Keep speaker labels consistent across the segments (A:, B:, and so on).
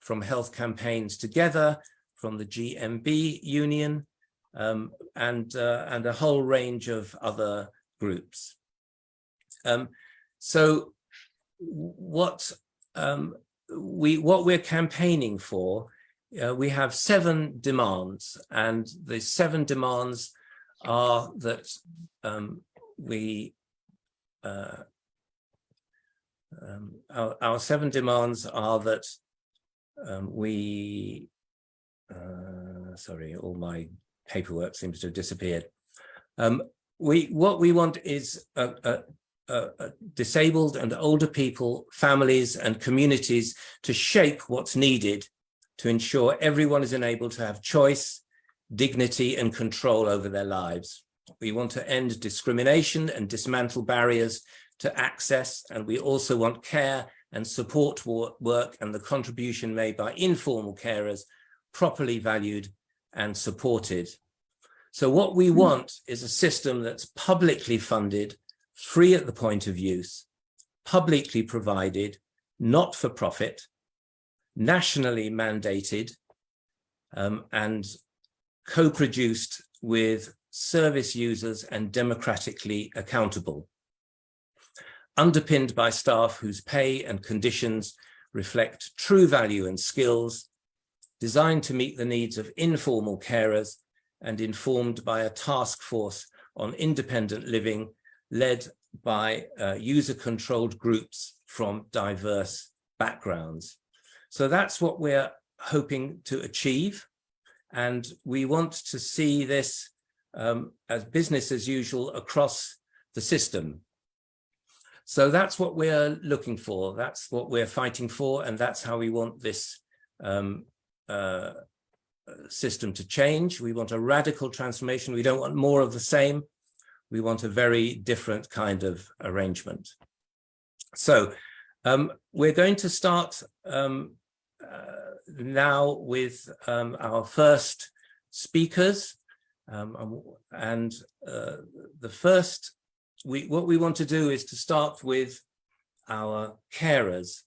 A: from Health Campaigns Together, from the GMB Union, and a whole range of other groups. So what we're campaigning for, we have 7 demands, and the 7 demands are that our 7 demands are that sorry, all my paperwork seems to have disappeared. What we want is disabled and older people, families and communities to shape what's needed to ensure everyone is enabled to have choice, dignity and control over their lives. We want to end discrimination and dismantle barriers to access, and we also want care and support work and the contribution made by informal carers properly valued and supported. So what we want is a system that's publicly funded, free at the point of use, publicly provided, not for profit, nationally mandated, and co-produced with service users and democratically accountable, underpinned by staff whose pay and conditions reflect true value and skills, designed to meet the needs of informal carers, and informed by a task force on independent living led by user-controlled groups from diverse backgrounds. So that's what we're hoping to achieve. And we want to see this as business as usual across the system. So that's what we're looking for. That's what we're fighting for. And that's how we want this system to change. We want a radical transformation. We don't want more of the same. We want a very different kind of arrangement. So we're going to start now with our first speakers. What we want to do is to start with our carers.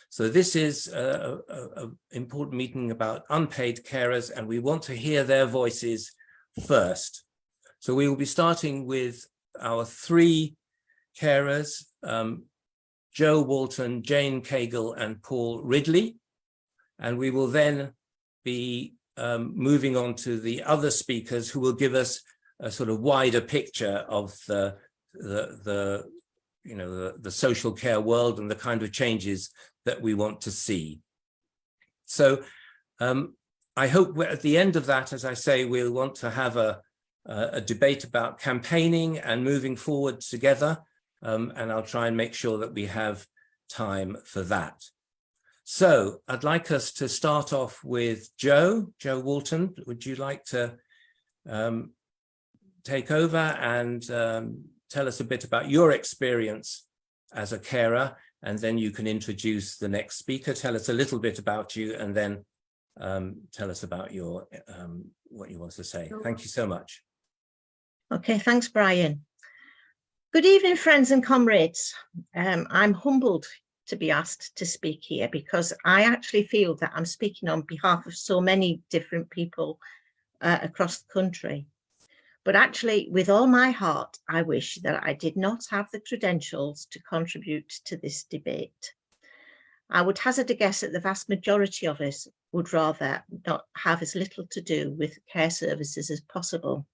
A: So this is an important meeting about unpaid carers, and we want to hear their voices first. So we will be starting with our 3 carers, Joe Walton, Jane Cagle, and Paul Ridley. And we will then be moving on to the other speakers who will give us a sort of wider picture of the social care world and the kind of changes that we want to see. So I hope at the end of that, as I say, we'll want to have a debate about campaigning and moving forward together. And I'll try and make sure that we have time for that. So I'd like us to start off with Joe Walton. Would you like to take over and tell us a bit about your experience as a carer, and then you can introduce the next speaker. Tell us a little bit about you, and then tell us about your what you want to say. Thank you so much.
B: Okay, thanks, Brian. Good evening, friends and comrades. I'm humbled to be asked to speak here because I actually feel that I'm speaking on behalf of so many different people across the country. But actually, with all my heart, I wish that I did not have the credentials to contribute to this debate. I would hazard a guess that the vast majority of us would rather not have as little to do with care services as possible.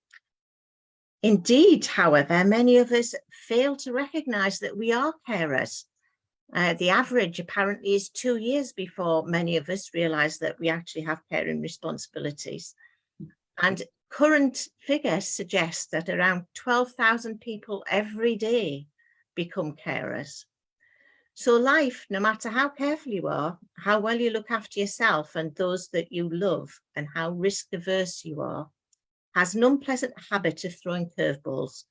B: Indeed, however, many of us fail to recognise that we are carers. The average apparently is 2 years before many of us realise that we actually have caring responsibilities. And current figures suggest that around 12,000 people every day become carers. So life, no matter how careful you are, how well you look after yourself and those that you love, and how risk averse you are, has an unpleasant habit of throwing curveballs.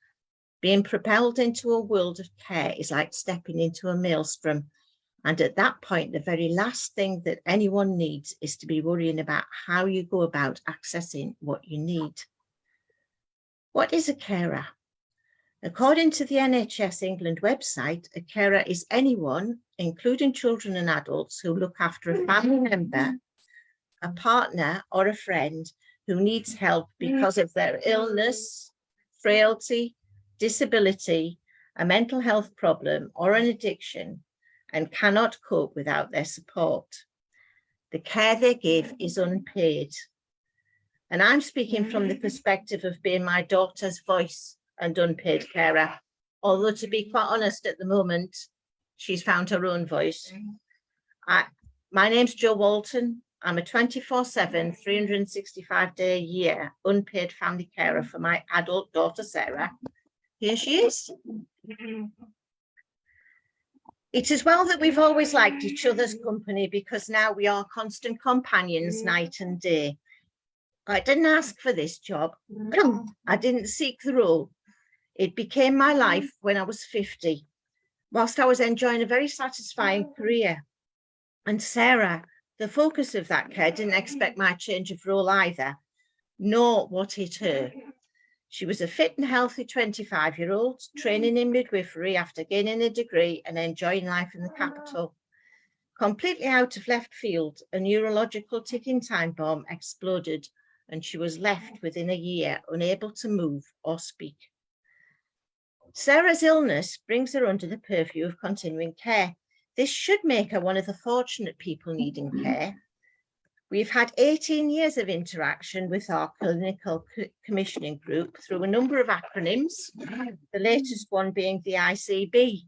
B: Being propelled into a world of care is like stepping into a maelstrom. And at that point, the very last thing that anyone needs is to be worrying about how you go about accessing what you need. What is a carer? According to the NHS England website, a carer is anyone, including children and adults, who look after a family member, a partner or a friend who needs help because of their illness, frailty, disability, a mental health problem or an addiction, and cannot cope without their support. The care they give is unpaid. And I'm speaking from the perspective of being my daughter's voice and unpaid carer. Although, to be quite honest, at the moment, she's found her own voice. My name's Jo Walton. I'm a 24/7, 365-day a year unpaid family carer for my adult daughter, Sarah. Here she is. It is well that we've always liked each other's company, because now we are constant companions night and day. I didn't ask for this job. I didn't seek the role. It became my life when I was 50, whilst I was enjoying a very satisfying career. And Sarah, the focus of that care, didn't expect my change of role either, nor what hit her. She was a fit and healthy 25-year-old, training in midwifery after gaining a degree and enjoying life in the capital. Completely out of left field, a neurological ticking time bomb exploded, and she was left within a year unable to move or speak. Sarah's illness brings her under the purview of continuing care. This should make her one of the fortunate people needing care. We've had 18 years of interaction with our clinical commissioning group through a number of acronyms, the latest one being the ICB.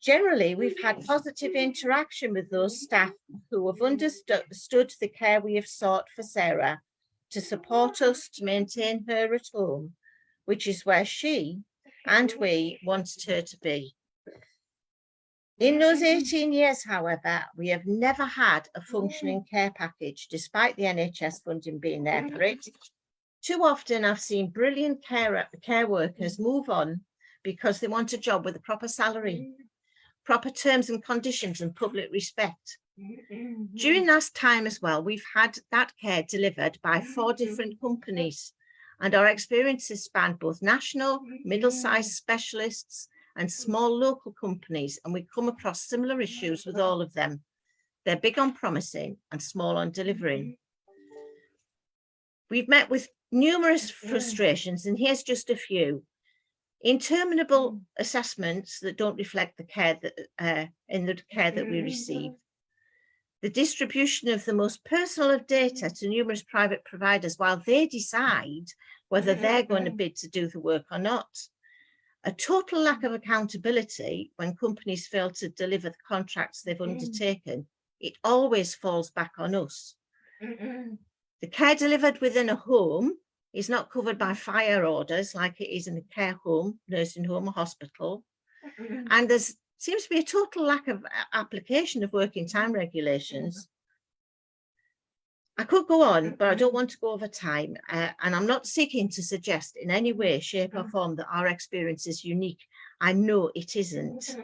B: Generally, we've had positive interaction with those staff who have understood the care we have sought for Sarah to support us to maintain her at home, which is where she and we wanted her to be. In those 18 years, however, we have never had a functioning care package, despite the NHS funding being there for it. Too often I've seen brilliant care workers move on because they want a job with a proper salary, proper terms and conditions, and public respect. During that time as well, we've had that care delivered by 4 different companies, and our experiences span both national, middle-sized specialists and small local companies, and we come across similar issues with all of them. They're big on promising and small on delivering. We've met with numerous frustrations, and here's just a few. Interminable assessments that don't reflect the care that in the care that we receive. The distribution of the most personal of data to numerous private providers while they decide whether they're going to bid to do the work or not. A total lack of accountability when companies fail to deliver the contracts they've undertaken. It always falls back on us. The care delivered within a home is not covered by fire orders like it is in a care home, nursing home or hospital. And there seems to be a total lack of application of working time regulations. I could go on, but I don't want to go over time. And I'm not seeking to suggest in any way, shape or form that our experience is unique. I know it isn't.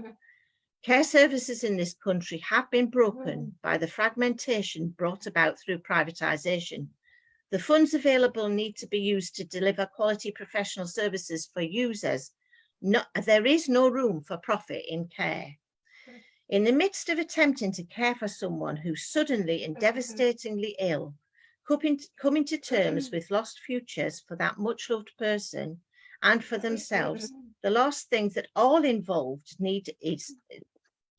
B: Care services in this country have been broken by the fragmentation brought about through privatisation. The funds available need to be used to deliver quality professional services for users. There is no room for profit in care. In the midst of attempting to care for someone who's suddenly and devastatingly ill, coming to terms with lost futures for that much-loved person and for themselves, the last thing that all involved need is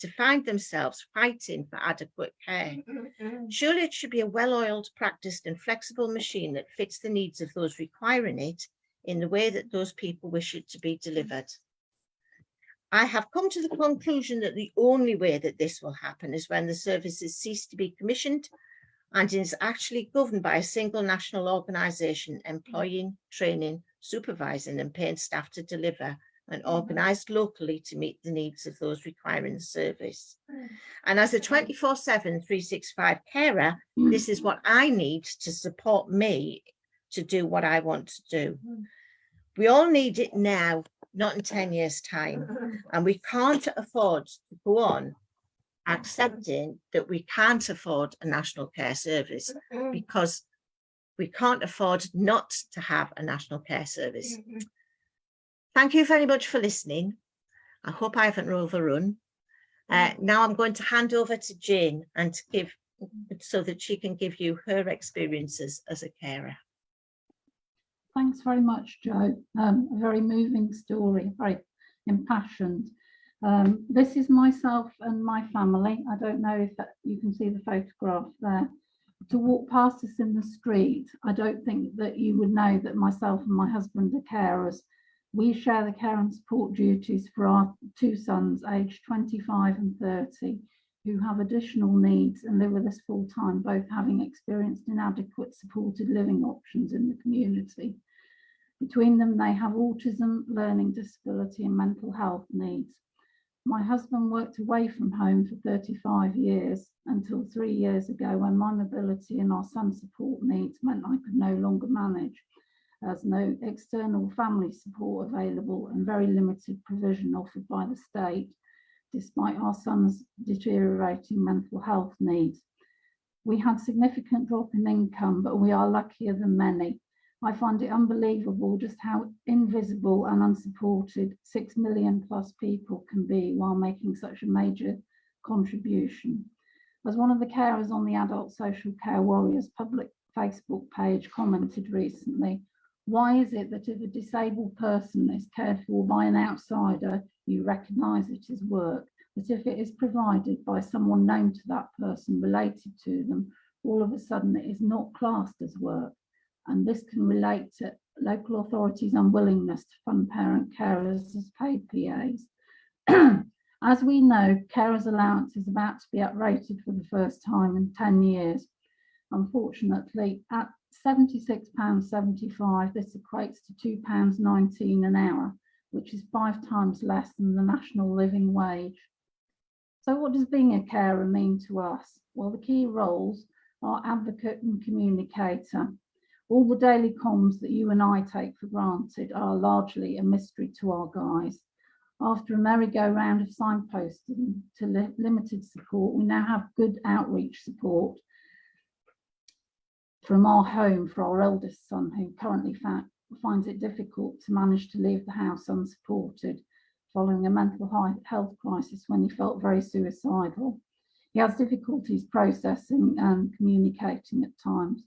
B: to find themselves fighting for adequate care. Surely it should be a well-oiled, practiced and flexible machine that fits the needs of those requiring it in the way that those people wish it to be delivered. I have come to the conclusion that the only way that this will happen is when the services cease to be commissioned and is actually governed by a single national organisation employing, training, supervising and paying staff to deliver, and organised locally to meet the needs of those requiring the service. And as a 24/7, 365 carer, this is what I need to support me to do what I want to do. We all need it now, not in 10 years' time. And we can't afford to go on accepting that we can't afford a national care service, because we can't afford not to have a national care service. Thank you very much for listening. I hope I haven't overrun. Now I'm going to hand over to Jane and so that she can give you her experiences as a carer.
C: Thanks very much, Jo. A very moving story, very impassioned. This is myself and my family. I don't know if you can see the photograph there. To walk past us in the street, I don't think that you would know that myself and my husband are carers. We share the care and support duties for our two sons, aged 25 and 30, who have additional needs and live with us full time, both having experienced inadequate supported living options in the community. Between them, they have autism, learning disability, and mental health needs. My husband worked away from home for 35 years until 3 years ago, when my mobility and our son's support needs meant I could no longer manage, as no external family support available and very limited provision offered by the state, despite our son's deteriorating mental health needs. We had significant drop in income, but we are luckier than many. I find it unbelievable just how invisible and unsupported 6 million plus people can be while making such a major contribution. As one of the carers on the Adult Social Care Warriors public Facebook page commented recently, why is it that if a disabled person is cared for by an outsider, you recognise it as work, but if it is provided by someone known to that person, related to them, all of a sudden it is not classed as work? And this can relate to local authorities' unwillingness to fund parent carers as paid PAs. As we know, carers' allowance is about to be uprated for the first time in 10 years. Unfortunately, at £76.75, this equates to £2.19 an hour, which is 5 times less than the national living wage. So what does being a carer mean to us? Well, the key roles are advocate and communicator. All the daily comms that you and I take for granted are largely a mystery to our guys. After a merry-go-round of signposting to limited support, we now have good outreach support from our home for our eldest son, who currently finds it difficult to manage to leave the house unsupported following a mental health crisis when he felt very suicidal. He has difficulties processing and communicating at times.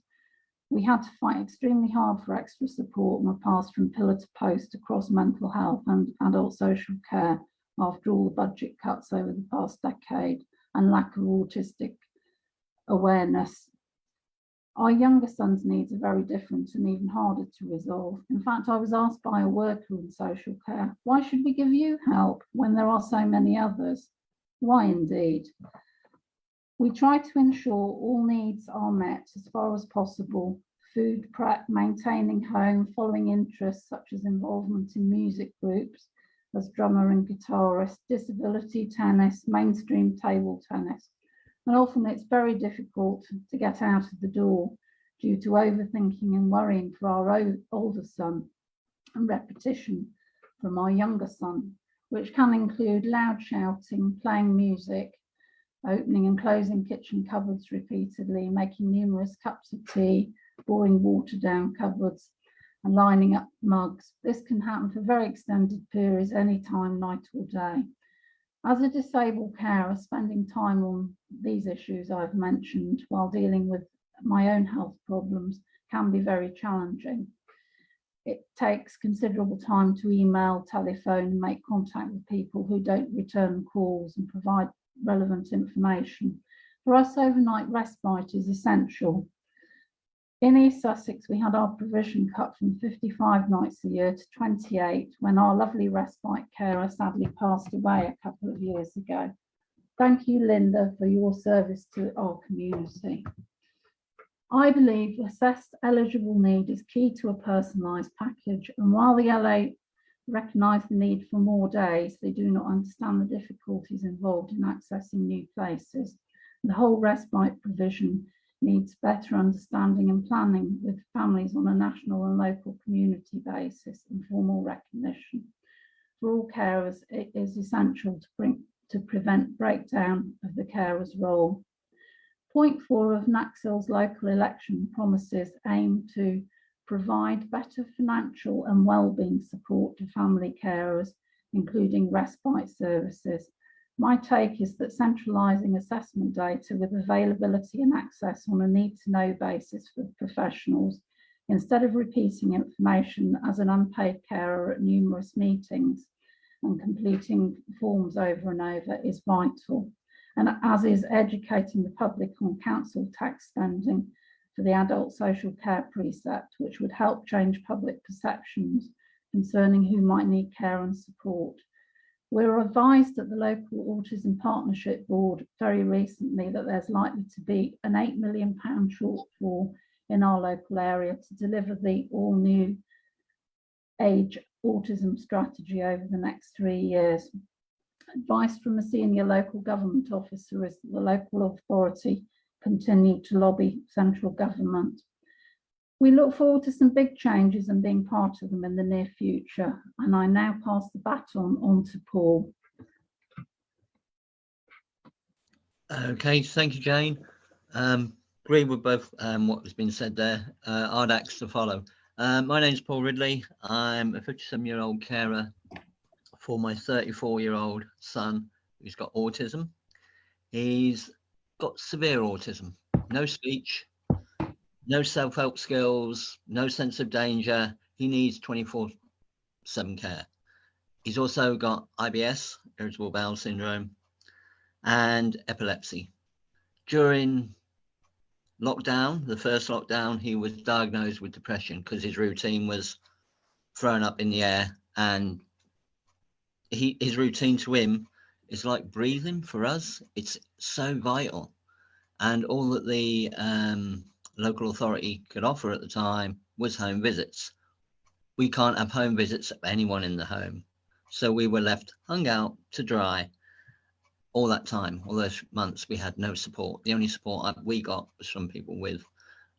C: We had to fight extremely hard for extra support and were passed from pillar to post across mental health and adult social care after all the budget cuts over the past decade and lack of autistic awareness. Our younger son's needs are very different and even harder to resolve. In fact, I was asked by a worker in social care, why should we give you help when there are so many others? Why indeed? We try to ensure all needs are met as far as possible: food prep, maintaining home, following interests such as involvement in music groups as drummer and guitarist, disability tennis, mainstream table tennis. And often it's very difficult to get out of the door due to overthinking and worrying for our older son and repetition from our younger son, which can include loud shouting, playing music, opening and closing kitchen cupboards repeatedly, making numerous cups of tea, pouring water down cupboards and lining up mugs. This can happen for very extended periods, any time, night or day. As a disabled carer, spending time on these issues I've mentioned while dealing with my own health problems can be very challenging. It takes considerable time to email, telephone, and make contact with people who don't return calls and provide relevant information. For us, overnight respite is essential. In East Sussex, we had our provision cut from 55 nights a year to 28 when our lovely respite carer sadly passed away a couple of years ago. Thank you, Linda, for your service to our community. I believe assessed eligible need is key to a personalised package, and while the LA recognise the need for more days, they do not understand the difficulties involved in accessing new places. The whole respite provision needs better understanding and planning with families on a national and local community basis and formal recognition. For all carers, it is essential to prevent breakdown of the carer's role. Point 4 of NACSIL's local election promises aim to provide better financial and wellbeing support to family carers, including respite services. My take is that centralising assessment data with availability and access on a need-to-know basis for professionals, instead of repeating information as an unpaid carer at numerous meetings and completing forms over and over, is vital. And as is educating the public on council tax spending for the adult social care precept, which would help change public perceptions concerning who might need care and support. We were advised at the local Autism Partnership Board very recently that there's likely to be an £8 million shortfall in our local area to deliver the all-new age autism strategy over the next 3 years. Advice from a senior local government officer is that the local authority continue to lobby central government. We look forward to some big changes and being part of them in the near future. And I now pass the baton on to Paul.
D: Okay, thank you, Jane. Agree with both what has been said there. I'd ask to follow. My name is Paul Ridley. I'm a 57-year-old carer for my 34-year-old son who's got autism. He's got severe autism, no speech, no self-help skills, no sense of danger. He needs 24/7 care. He's also got IBS, irritable bowel syndrome, and epilepsy. During lockdown, the first lockdown, he was diagnosed with depression because his routine was thrown up in the air, and his routine to him is like breathing for us. It's so vital. And all that the local authority could offer at the time was home visits. We can't have home visits of anyone in the home. So we were left hung out to dry all that time. All those months we had no support. The only support we got was from people with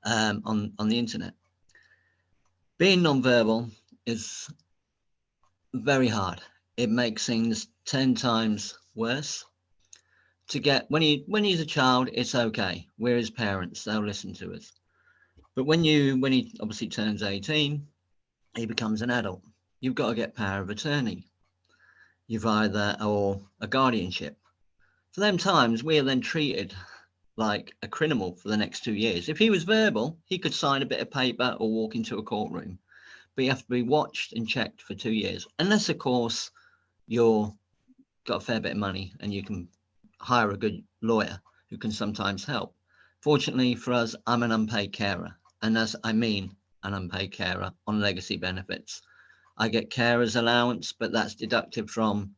D: on the internet. Being non-verbal is very hard. It makes things 10 times worse. To get when he's a child, it's okay. We're his parents, they'll listen to us. But when he obviously turns 18, he becomes an adult. You've got to get power of attorney. Or a guardianship. For them times, we are then treated like a criminal for the next 2 years. If he was verbal, he could sign a bit of paper or walk into a courtroom. But you have to be watched and checked for 2 years. Unless, of course, you've got a fair bit of money and you can hire a good lawyer who can sometimes help. Fortunately for us, I'm an unpaid carer, and as I mean an unpaid carer on legacy benefits. I get carer's allowance, but that's deducted from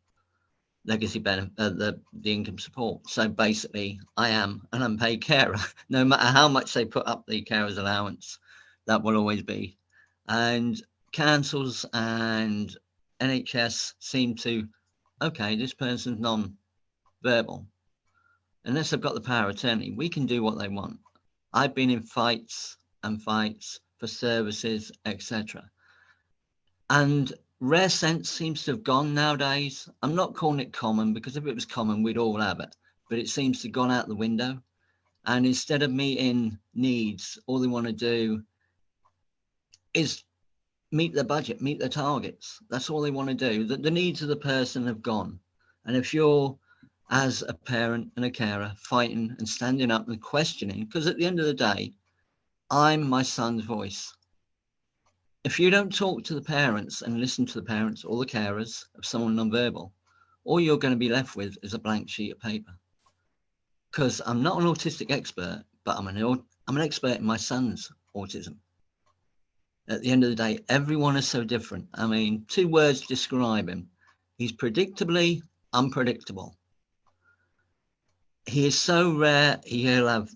D: legacy benefit, the income support. So basically, I am an unpaid carer. No matter how much they put up the carer's allowance, that will always be. And councils and NHS seem to, okay, this person's non-verbal. Unless they've got the power of attorney, we can do what they want. I've been in fights for services, etc. And rare sense seems to have gone nowadays. I'm not calling it common, because if it was common, we'd all have it. But it seems to have gone out the window. And instead of meeting needs, all they want to do is meet their budget, meet their targets. That's all they want to do. The needs of the person have gone. And if you're, as a parent and a carer, fighting and standing up and questioning, because at the end of the day, I'm my son's voice. If you don't talk to the parents and listen to the parents or the carers of someone nonverbal, all you're going to be left with is a blank sheet of paper. Because I'm not an autistic expert, but I'm an expert in my son's autism. At the end of the day, everyone is so different. I mean, 2 words describe him. He's predictably unpredictable. He is so rare. He'll have,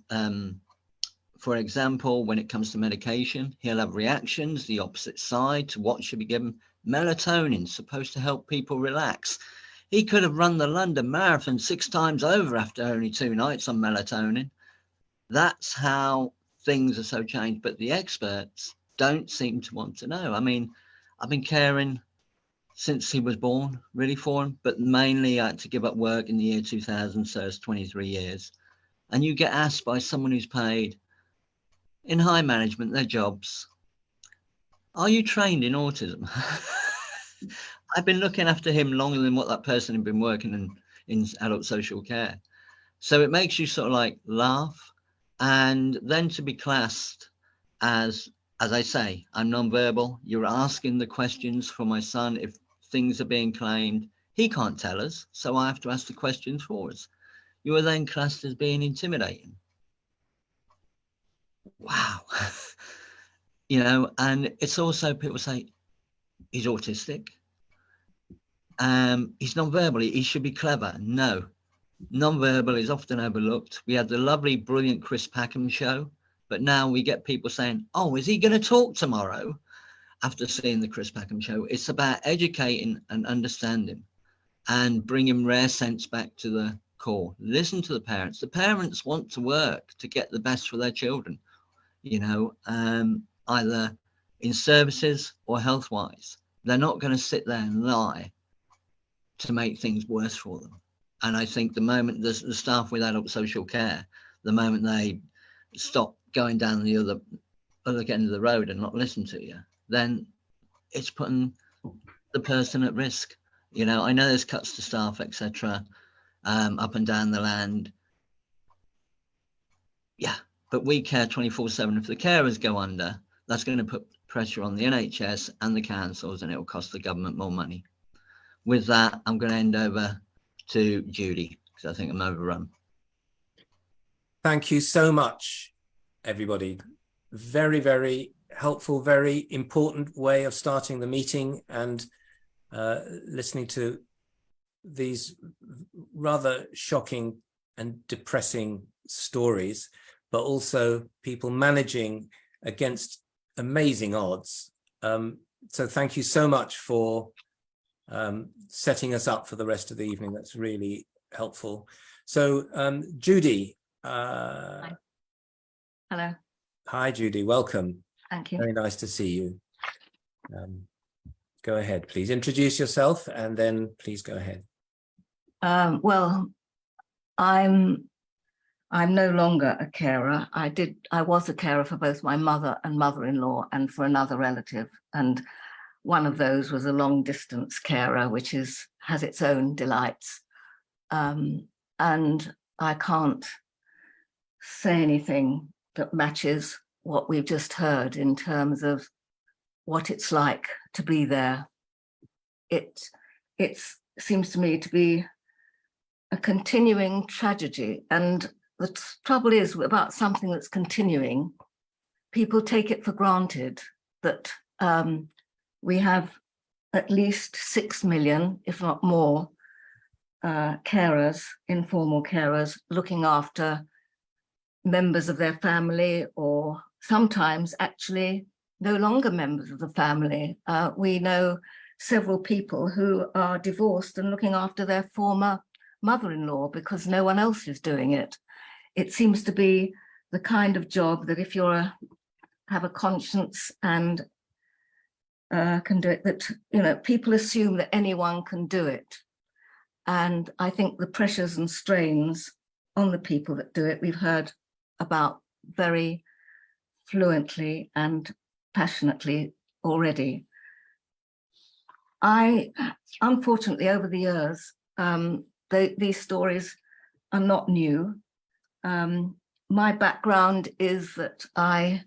D: for example, when it comes to medication, he'll have reactions the opposite side to what should be given. Melatonin, supposed to help people relax. He could have run the London Marathon 6 times over after only 2 nights on melatonin. That's how things are so changed. But the experts don't seem to want to know. I mean, I've been caring since he was born, really, for him, but mainly I had to give up work in the year 2000, so it's 23 years. And you get asked by someone who's paid in high management, their jobs, Are you trained in autism? I've been looking after him longer than what that person had been working in adult social care. So it makes you sort of like laugh. And then to be classed as I say, I'm nonverbal. You're asking the questions for my son. If things are being claimed, he can't tell us. So I have to ask the questions for us. You are then classed as being intimidating. Wow. You know, and it's also people say he's autistic. He's non-verbal. He should be clever. No, non-verbal is often overlooked. We had the lovely, brilliant Chris Packham show, but now we get people saying, "Oh, is he going to talk tomorrow?" After seeing the Chris Packham show, it's about educating and understanding, and bringing rare sense back to the core. Listen to the parents. The parents want to work to get the best for their children. You know, either in services or health-wise. They're not going to sit there and lie to make things worse for them. And I think the moment the staff with adult social care, the moment they stop going down the other end of the road and not listen to you, then it's putting the person at risk. You know, I know there's cuts to staff, etc., up and down the land. Yeah, but we care 24/7. If the carers go under, that's going to put pressure on the NHS and the councils, and it will cost the government more money. With that, I'm going to hand over to Judy, because I think I'm overrun.
A: Thank you so much, everybody. Very, very helpful, very important way of starting the meeting, and listening to these rather shocking and depressing stories, but also people managing against amazing odds. So thank you so much for setting us up for the rest of the evening. That's really helpful. So Judy.
E: Hello.
A: Hi, Judy. Welcome.
E: Thank you.
A: Very nice to see you. Go ahead, please. Introduce yourself and then please go ahead.
E: Well, I'm no longer a carer. I was a carer for both my mother and mother-in-law and for another relative. And one of those was a long distance carer, which has its own delights. And I can't say anything that matches what we've just heard in terms of what it's like to be there. It seems to me to be a continuing tragedy. And the trouble is about something that's continuing, people take it for granted that we have at least 6 million, if not more, carers, informal carers, looking after members of their family, or sometimes actually no longer members of the family. We know several people who are divorced and looking after their former mother-in-law because no one else is doing it. It seems to be the kind of job that if have a conscience and can do it, that, you know, people assume that anyone can do it. And I think the pressures and strains on the people that do it, we've heard about very fluently and passionately already. Unfortunately, over the years, these stories are not new. My background is that I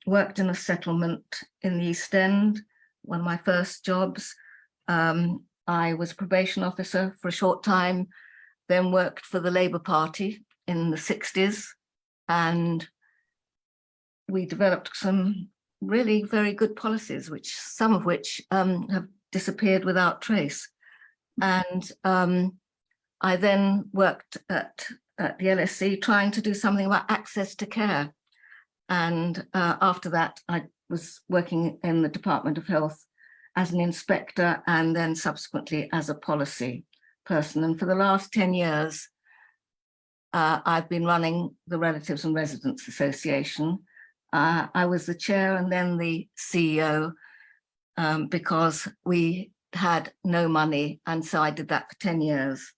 E: worked in a settlement in the East End, one of my first jobs. I was a probation officer for a short time, then worked for the Labour Party in the 60s, and we developed some really very good policies, some of which have disappeared without trace. And I then worked at the LSC trying to do something about access to care. And after that, I was working in the Department of Health as an inspector and then subsequently as a policy person. And for the last 10 years, I've been running the Relatives and Residents Association. I was the chair and then the CEO because we had no money. And so I did that for 10 years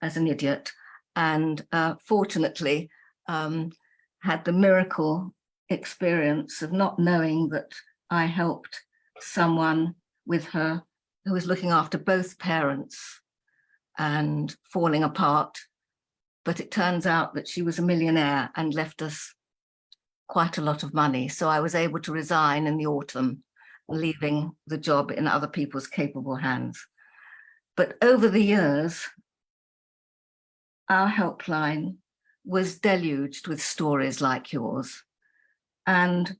E: as an idiot. And fortunately, had the miracle experience of not knowing that I helped someone with her who was looking after both parents and falling apart. But it turns out that she was a millionaire and left us quite a lot of money. So I was able to resign in the autumn, leaving the job in other people's capable hands. But over the years, our helpline was deluged with stories like yours. And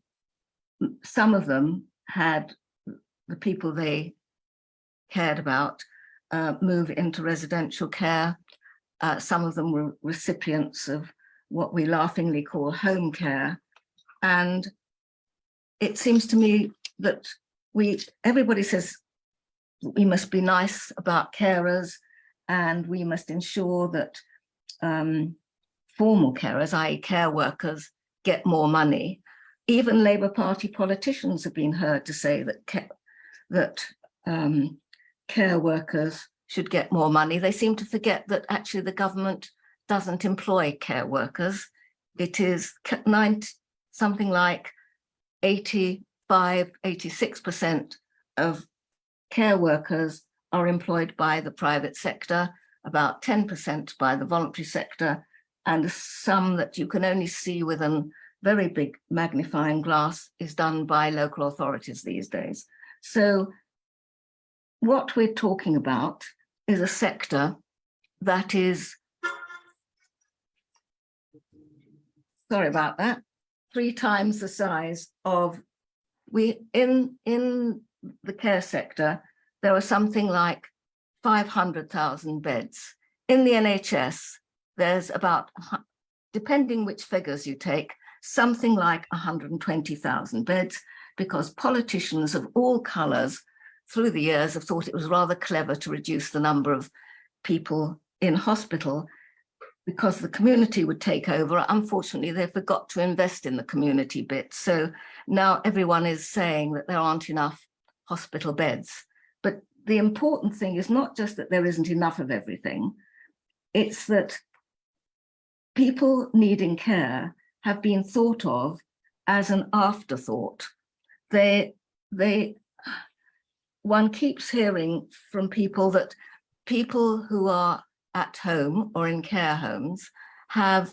E: some of them had the people they cared about move into residential care. Some of them were recipients of what we laughingly call home care. And it seems to me that everybody says we must be nice about carers and we must ensure that formal carers, i.e. care workers, get more money. Even Labour Party politicians have been heard to say that care workers should get more money. They seem to forget that actually the government doesn't employ care workers. It is something like 86% of care workers are employed by the private sector, about 10% by the voluntary sector, and some that you can only see with a very big magnifying glass is done by local authorities these days. So what we're talking about is a sector that is, sorry about that, 3 times the size of, in the care sector, there are something like 500,000 beds. In the NHS, there's about, depending which figures you take, something like 120,000 beds, because politicians of all colours through the years have thought it was rather clever to reduce the number of people in hospital because the community would take over. Unfortunately, they forgot to invest in the community bit. So now everyone is saying that there aren't enough hospital beds. But the important thing is not just that there isn't enough of everything, it's that people needing care have been thought of as an afterthought. One keeps hearing from people that people who are at home or in care homes have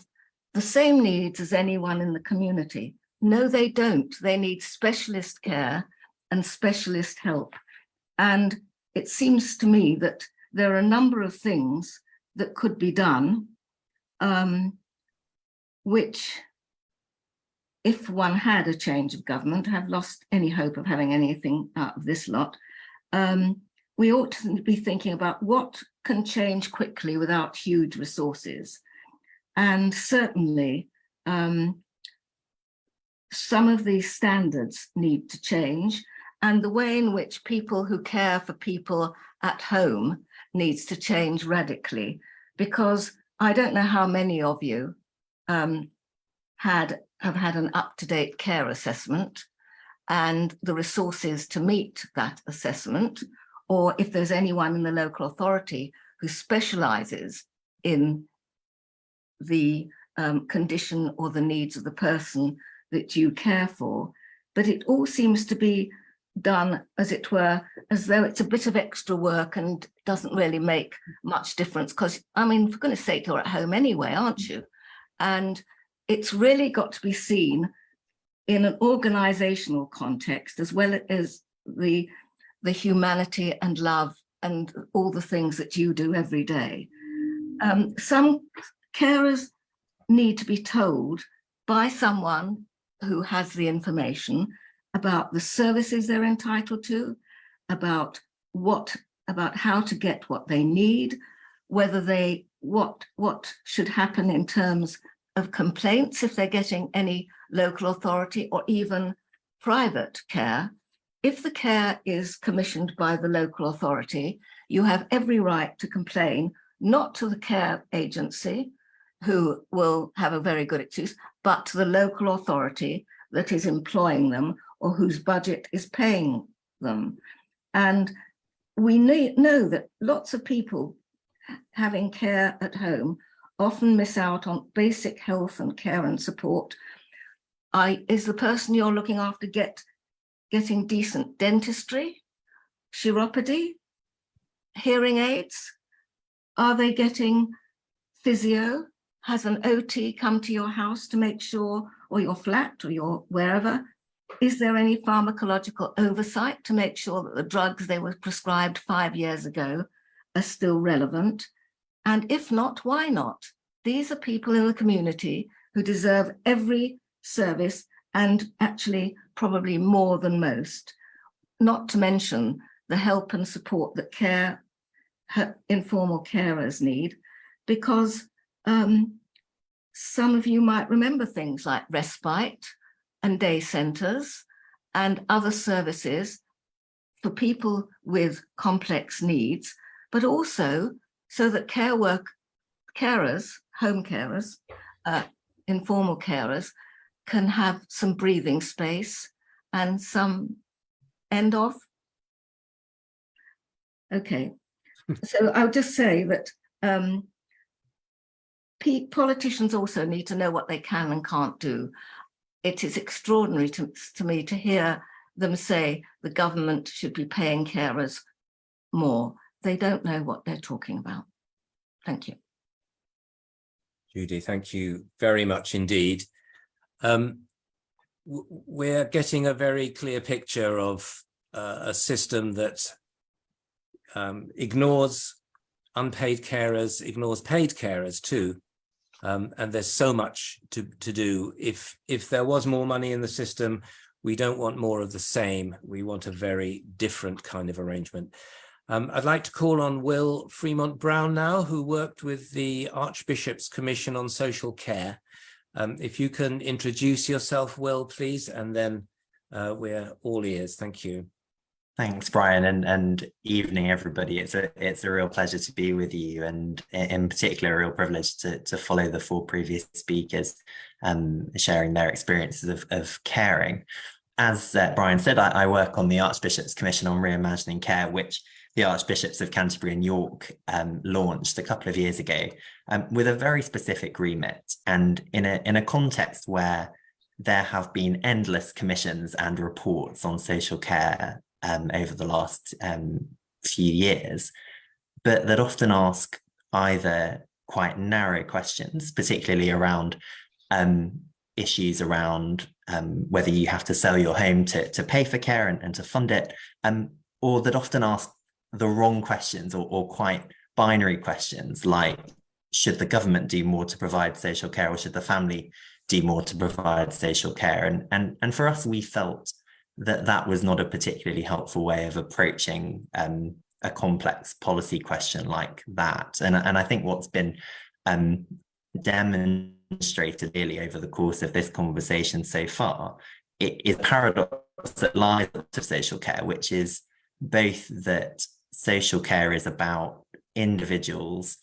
E: the same needs as anyone in the community. No, they don't. They need specialist care and specialist help. And it seems to me that there are a number of things that could be done, which, if one had a change of government, have lost any hope of having anything out of this lot. We ought to be thinking about what can change quickly without huge resources. And certainly, some of these standards need to change, and the way in which people who care for people at home needs to change radically, because I don't know how many of you have had an up-to-date care assessment and the resources to meet that assessment, or if there's anyone in the local authority who specialises in the condition or the needs of the person that you care for. But it all seems to be done, as it were, as though it's a bit of extra work and doesn't really make much difference, because, I mean, for goodness sake, you're at home anyway, aren't you? And it's really got to be seen in an organizational context, as well as the humanity and love and all the things that you do every day. Some carers need to be told by someone who has the information about the services they're entitled to, about how to get what they need, whether what should happen in terms of complaints if they're getting any local authority or even private care. If the care is commissioned by the local authority, you have every right to complain, not to the care agency, who will have a very good excuse, but to the local authority that is employing them or whose budget is paying them. And we know that lots of people having care at home often miss out on basic health and care and support. Is the person you're looking after get getting decent dentistry, chiropody, hearing aids? Are they getting physio? Has an OT come to your house to make sure, or your flat or your wherever? Is there any pharmacological oversight to make sure that the drugs they were prescribed 5 years ago are still relevant? And if not, why not? These are people in the community who deserve every service, and actually probably more than most, not to mention the help and support that informal carers need, because some of you might remember things like respite and day centres and other services for people with complex needs, but also so that carers, home carers, informal carers can have some breathing space and some end of. Okay, so I'll just say that politicians also need to know what they can and can't do. It is extraordinary to me to hear them say the government should be paying carers more. They don't know what they're talking about. Thank you.
A: Judy, thank you very much indeed. We're getting a very clear picture of a system that ignores unpaid carers, ignores paid carers too. And there's so much to do. If there was more money in the system, we don't want more of the same. We want a very different kind of arrangement. I'd like to call on Will Fremont Brown now, who worked with the Archbishop's Commission on Social Care. If you can introduce yourself, Will, please, and then we're all ears. Thank you.
F: Thanks, Brian, and evening, everybody. It's a real pleasure to be with you, and in particular, a real privilege to follow the 4 previous speakers sharing their experiences of caring. As Brian said, I work on the Archbishop's Commission on Reimagining Care, which the Archbishops of Canterbury and York launched a couple of years ago with a very specific remit, and in a context where there have been endless commissions and reports on social care over the last few years, but that often ask either quite narrow questions, particularly around issues around whether you have to sell your home to pay for care and to fund it, or that often ask the wrong questions or quite binary questions like, should the government do more to provide social care, or should the family do more to provide social care? And for us, we felt that was not a particularly helpful way of approaching a complex policy question like that. And I think what's been demonstrated really over the course of this conversation so far, it is a paradox that lies to social care, which is both that social care is about individuals,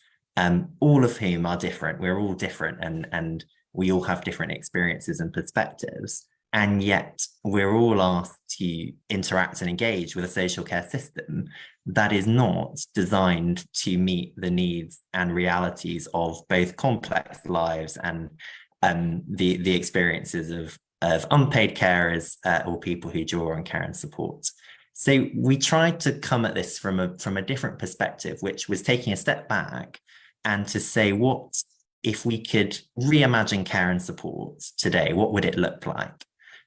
F: all of whom are different. We're all different, and we all have different experiences and perspectives. And yet we're all asked to interact and engage with a social care system that is not designed to meet the needs and realities of both complex lives and the experiences of unpaid carers or people who draw on care and support. So we tried to come at this from a different perspective, which was taking a step back and to say, what if we could reimagine care and support today? What would it look like?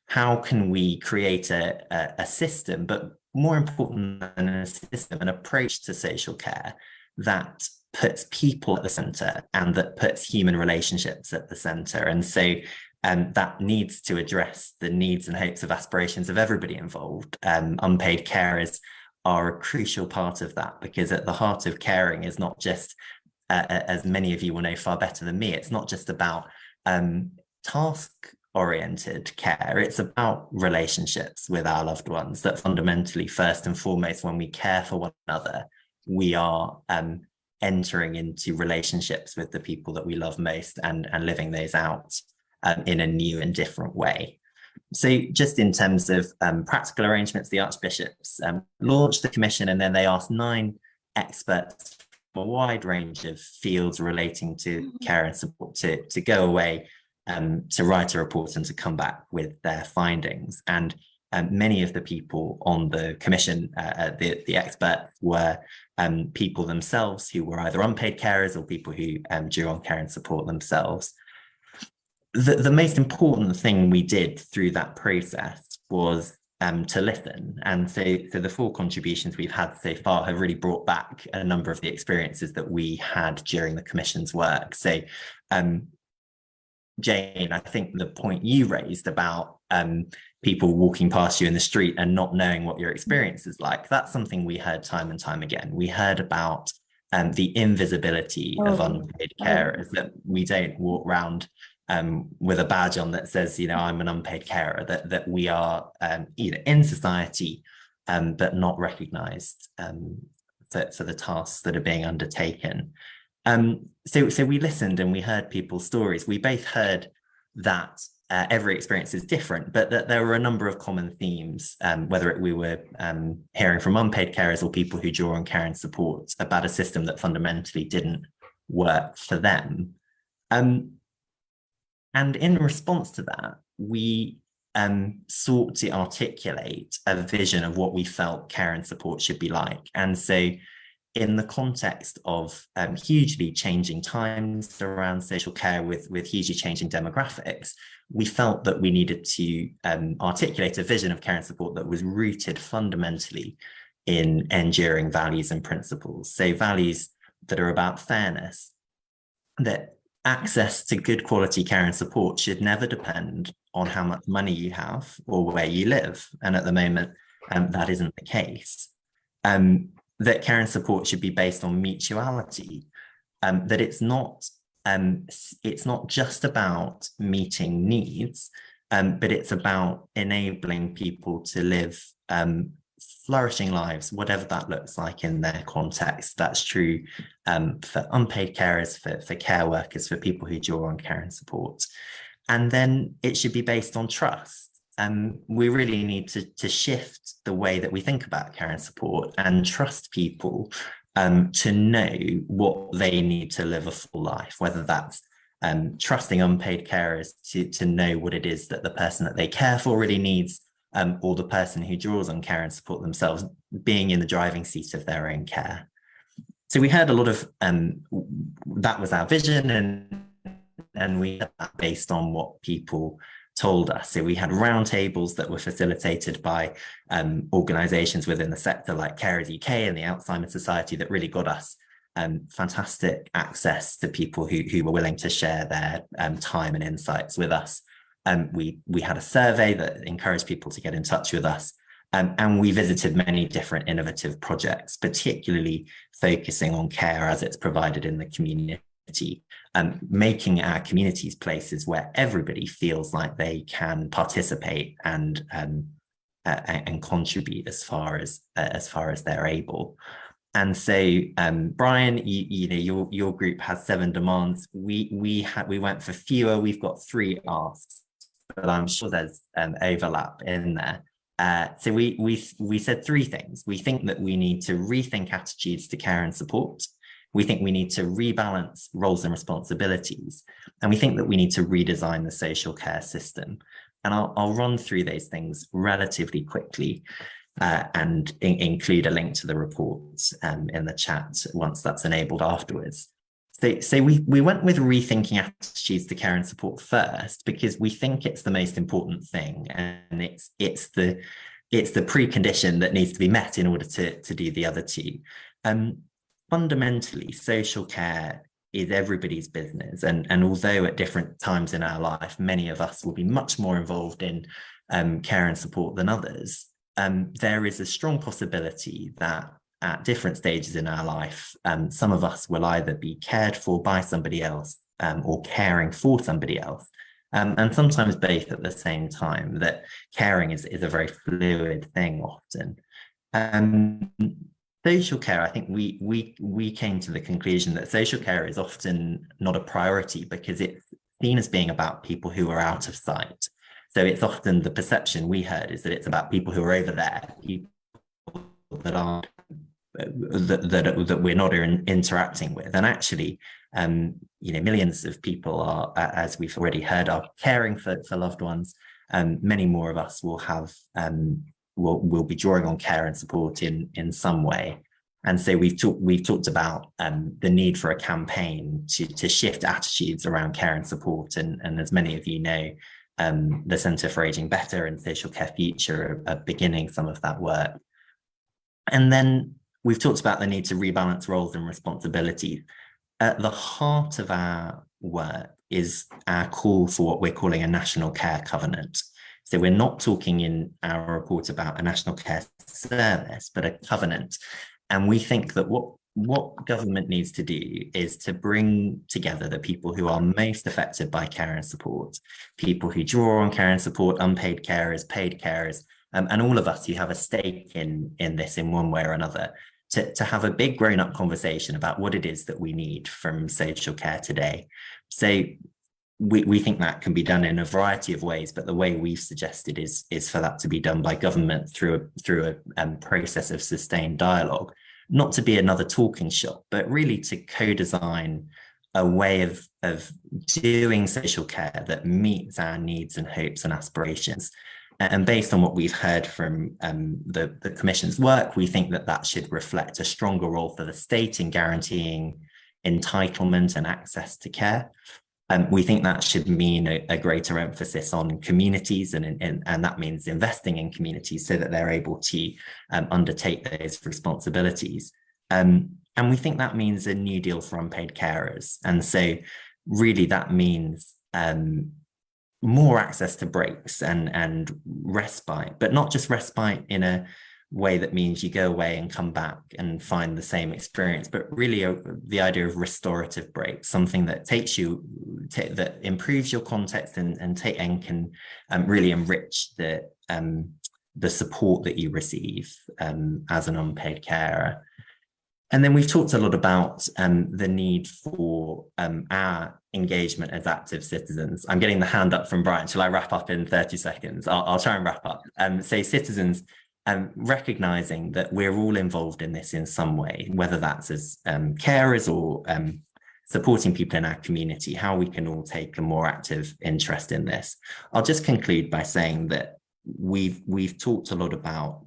F: How can we create a system, but more important than a system, an approach to social care that puts people at the centre and that puts human relationships at the centre? And so that needs to address the needs and hopes of aspirations of everybody involved. Unpaid carers are a crucial part of that, because at the heart of caring is not just, as many of you will know far better than me, it's not just about task-oriented care. It's about relationships with our loved ones, that fundamentally, first and foremost, when we care for one another, we are entering into relationships with the people that we love most and living those out in a new and different way. So just in terms of practical arrangements, the Archbishops launched the commission, and then they asked 9 experts from a wide range of fields relating to care and support to go away, to write a report and to come back with their findings. And many of the people on the commission, the experts, were people themselves who were either unpaid carers or people who drew on care and support themselves. The most important thing we did through that process was to listen. And so the 4 contributions we've had so far have really brought back a number of the experiences that we had during the commission's work. So Jane, I think the point you raised about people walking past you in the street and not knowing what your experience is like, that's something we heard time and time again. We heard about the invisibility of unpaid carers, that we don't walk around with a badge on that says, you know, I'm an unpaid carer, that we are either in society but not recognised for the tasks that are being undertaken. So we listened and we heard people's stories. We both heard that every experience is different, but that there were a number of common themes, whether we were hearing from unpaid carers or people who draw on care and support, about a system that fundamentally didn't work for them. And in response to that, we sought to articulate a vision of what we felt care and support should be like. And so in the context of hugely changing times around social care with hugely changing demographics, we felt that we needed to articulate a vision of care and support that was rooted fundamentally in enduring values and principles. So values that are about fairness, that access to good quality care and support should never depend on how much money you have or where you live. And at the moment, that isn't the case. That care and support should be based on mutuality, that it's not just about meeting needs, but it's about enabling people to live flourishing lives, whatever that looks like in their context. That's true for unpaid carers, for care workers, for people who draw on care and support. And then it should be based on trust. We really need to shift the way that we think about care and support and trust people to know what they need to live a full life, whether that's trusting unpaid carers to know what it is that the person that they care for really needs, or the person who draws on care and support themselves being in the driving seat of their own care. So we heard a lot of, that was our vision, and we had that based on what people told us. So we had roundtables that were facilitated by organisations within the sector like Carers UK and the Alzheimer's Society that really got us fantastic access to people who were willing to share their time and insights with us. We had a survey that encouraged people to get in touch with us, and we visited many different innovative projects, particularly focusing on care as it's provided in the community, making our communities places where everybody feels like they can participate and contribute as far as they're able. And so, Brian, your group has 7 demands. We went for fewer. We've got 3 asks, but I'm sure there's overlap in there. So we said 3 things. We think that we need to rethink attitudes to care and support. We think we need to rebalance roles and responsibilities. And we think that we need to redesign the social care system. And I'll run through those things relatively quickly and include a link to the reports in the chat once that's enabled afterwards. So we went with rethinking attitudes to care and support first because we think it's the most important thing, and it's the precondition that needs to be met in order to do the other 2. Fundamentally, social care is everybody's business, and although at different times in our life many of us will be much more involved in care and support than others, there is a strong possibility that at different stages in our life, some of us will either be cared for by somebody else or caring for somebody else, and sometimes both at the same time. That caring is a very fluid thing often. Social care, I think we came to the conclusion that social care is often not a priority because it's seen as being about people who are out of sight. So it's often the perception we heard is that it's about people who are over there, people that aren't that we're not interacting with. And actually, millions of people are, as we've already heard, are caring for loved ones, many more of us will have will be drawing on care and support in some way. And so we've talked about the need for a campaign to shift attitudes around care and support. And as many of you know, the Centre for Ageing Better and Social Care Future are beginning some of that work. And then we've talked about the need to rebalance roles and responsibilities. At the heart of our work is our call for what we're calling a national care covenant. So we're not talking in our report about a national care service, but a covenant. And we think that what government needs to do is to bring together the people who are most affected by care and support, people who draw on care and support, unpaid carers, paid carers, and all of us who have a stake in this in one way or another, to have a big grown-up conversation about what it is that we need from social care today. So we think that can be done in a variety of ways, but the way we've suggested is for that to be done by government through a process of sustained dialogue, not to be another talking shop, but really to co-design a way of doing social care that meets our needs and hopes and aspirations. And based on what we've heard from the Commission's work, we think that should reflect a stronger role for the state in guaranteeing entitlement and access to care. We think that should mean a greater emphasis on communities, and that means investing in communities so that they're able to undertake those responsibilities. And we think that means a new deal for unpaid carers. And so really that means more access to breaks and respite, but not just respite in a way that means you go away and come back and find the same experience, but really the idea of restorative breaks, something that that improves your context and can really enrich the support that you receive as an unpaid carer. And then we've talked a lot about the need for our engagement as active citizens. I'm getting the hand up from Brian. Shall I wrap up in 30 seconds? I'll try and wrap up. So citizens, recognizing that we're all involved in this in some way, whether that's as carers or supporting people in our community, how we can all take a more active interest in this. I'll just conclude by saying that we've talked a lot about,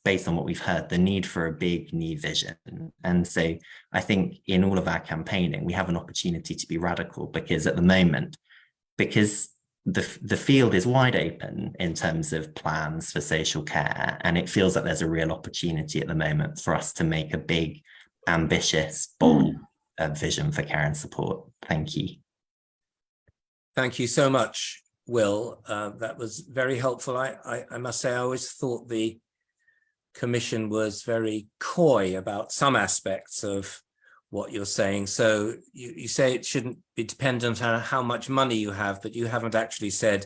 F: based on what we've heard, the need for a big new vision. And so I think in all of our campaigning, we have an opportunity to be radical, because at the moment, because the field is wide open in terms of plans for social care, and it feels like there's a real opportunity at the moment for us to make a big, ambitious, bold vision for care and support. Thank you.
A: Thank you so much, Will. That was very helpful. I must say, I always thought the Commission was very coy about some aspects of what you're saying. So you say it shouldn't be dependent on how much money you have, but you haven't actually said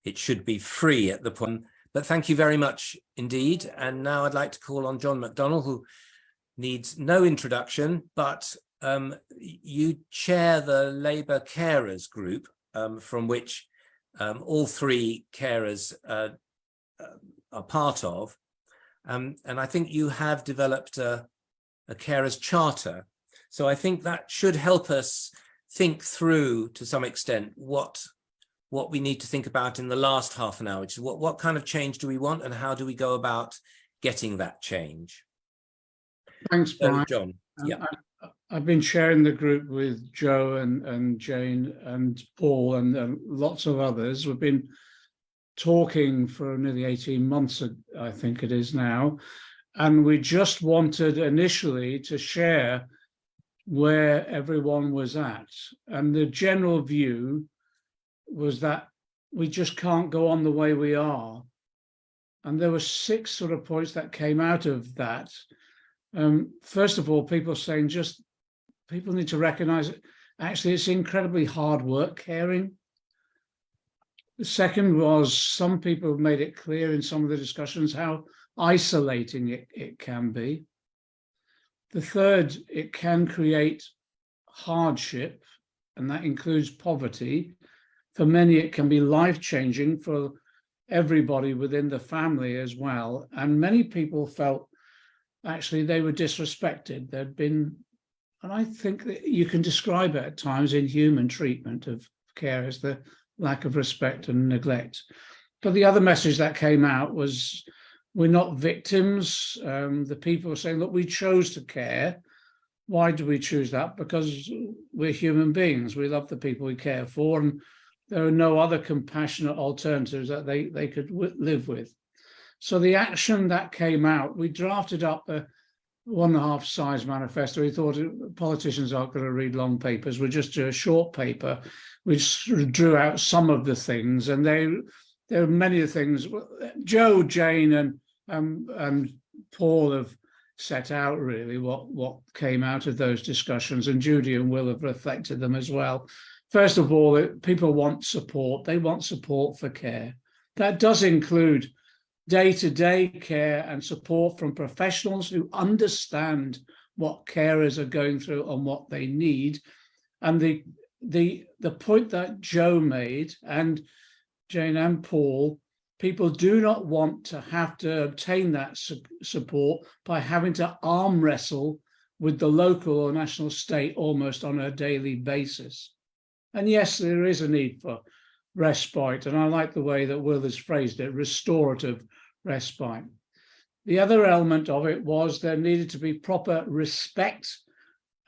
A: it should be free at the point. But thank you very much indeed. And now I'd like to call on John McDonnell, who needs no introduction, but you chair the Labour Carers Group, from which all three carers are part of. And I think you have developed a carers charter. So I think that should help us think through, to some extent, what we need to think about in the last half an hour, which is what kind of change do we want and how do we go about getting that change?
G: Thanks, Brian.
A: So, John. Yeah.
G: I've been sharing the group with Joe and Jane and Paul and lots of others. We've been talking for nearly 18 months, I think it is now. And we just wanted initially to share where everyone was at. And the general view was that we just can't go on the way we are. And there were 6 sort of points that came out of that. First of all, people saying people need to recognize it. Actually, it's incredibly hard work caring. The second was, some people made it clear in some of the discussions how isolating it can be. The third, it can create hardship, and that includes poverty. For many, it can be life-changing for everybody within the family as well. And many people felt actually they were disrespected. There'd been, and I think that you can describe it at times, inhuman treatment of carers, the lack of respect and neglect. But the other message that came out was, we're not victims. The people are saying, look, we chose to care. Why do we choose that? Because we're human beings. We love the people we care for, and there are no other compassionate alternatives that they could live with. So the action that came out, we drafted up a 1.5 size manifesto. We thought politicians aren't going to read long papers. We'll just do a short paper. We drew out some of the things, and there are many of the things. Joe, Jane, and Paul have set out really what came out of those discussions, and Judy and Will have reflected them as well. First of all, people want support. They want support for care. That does include day-to-day care and support from professionals who understand what carers are going through and what they need. And the point that Joe made, and Jane and Paul, people do not want to have to obtain that support by having to arm wrestle with the local or national state almost on a daily basis. And yes, there is a need for respite, and I like the way that Will has phrased it, restorative respite. The other element of it was there needed to be proper respect,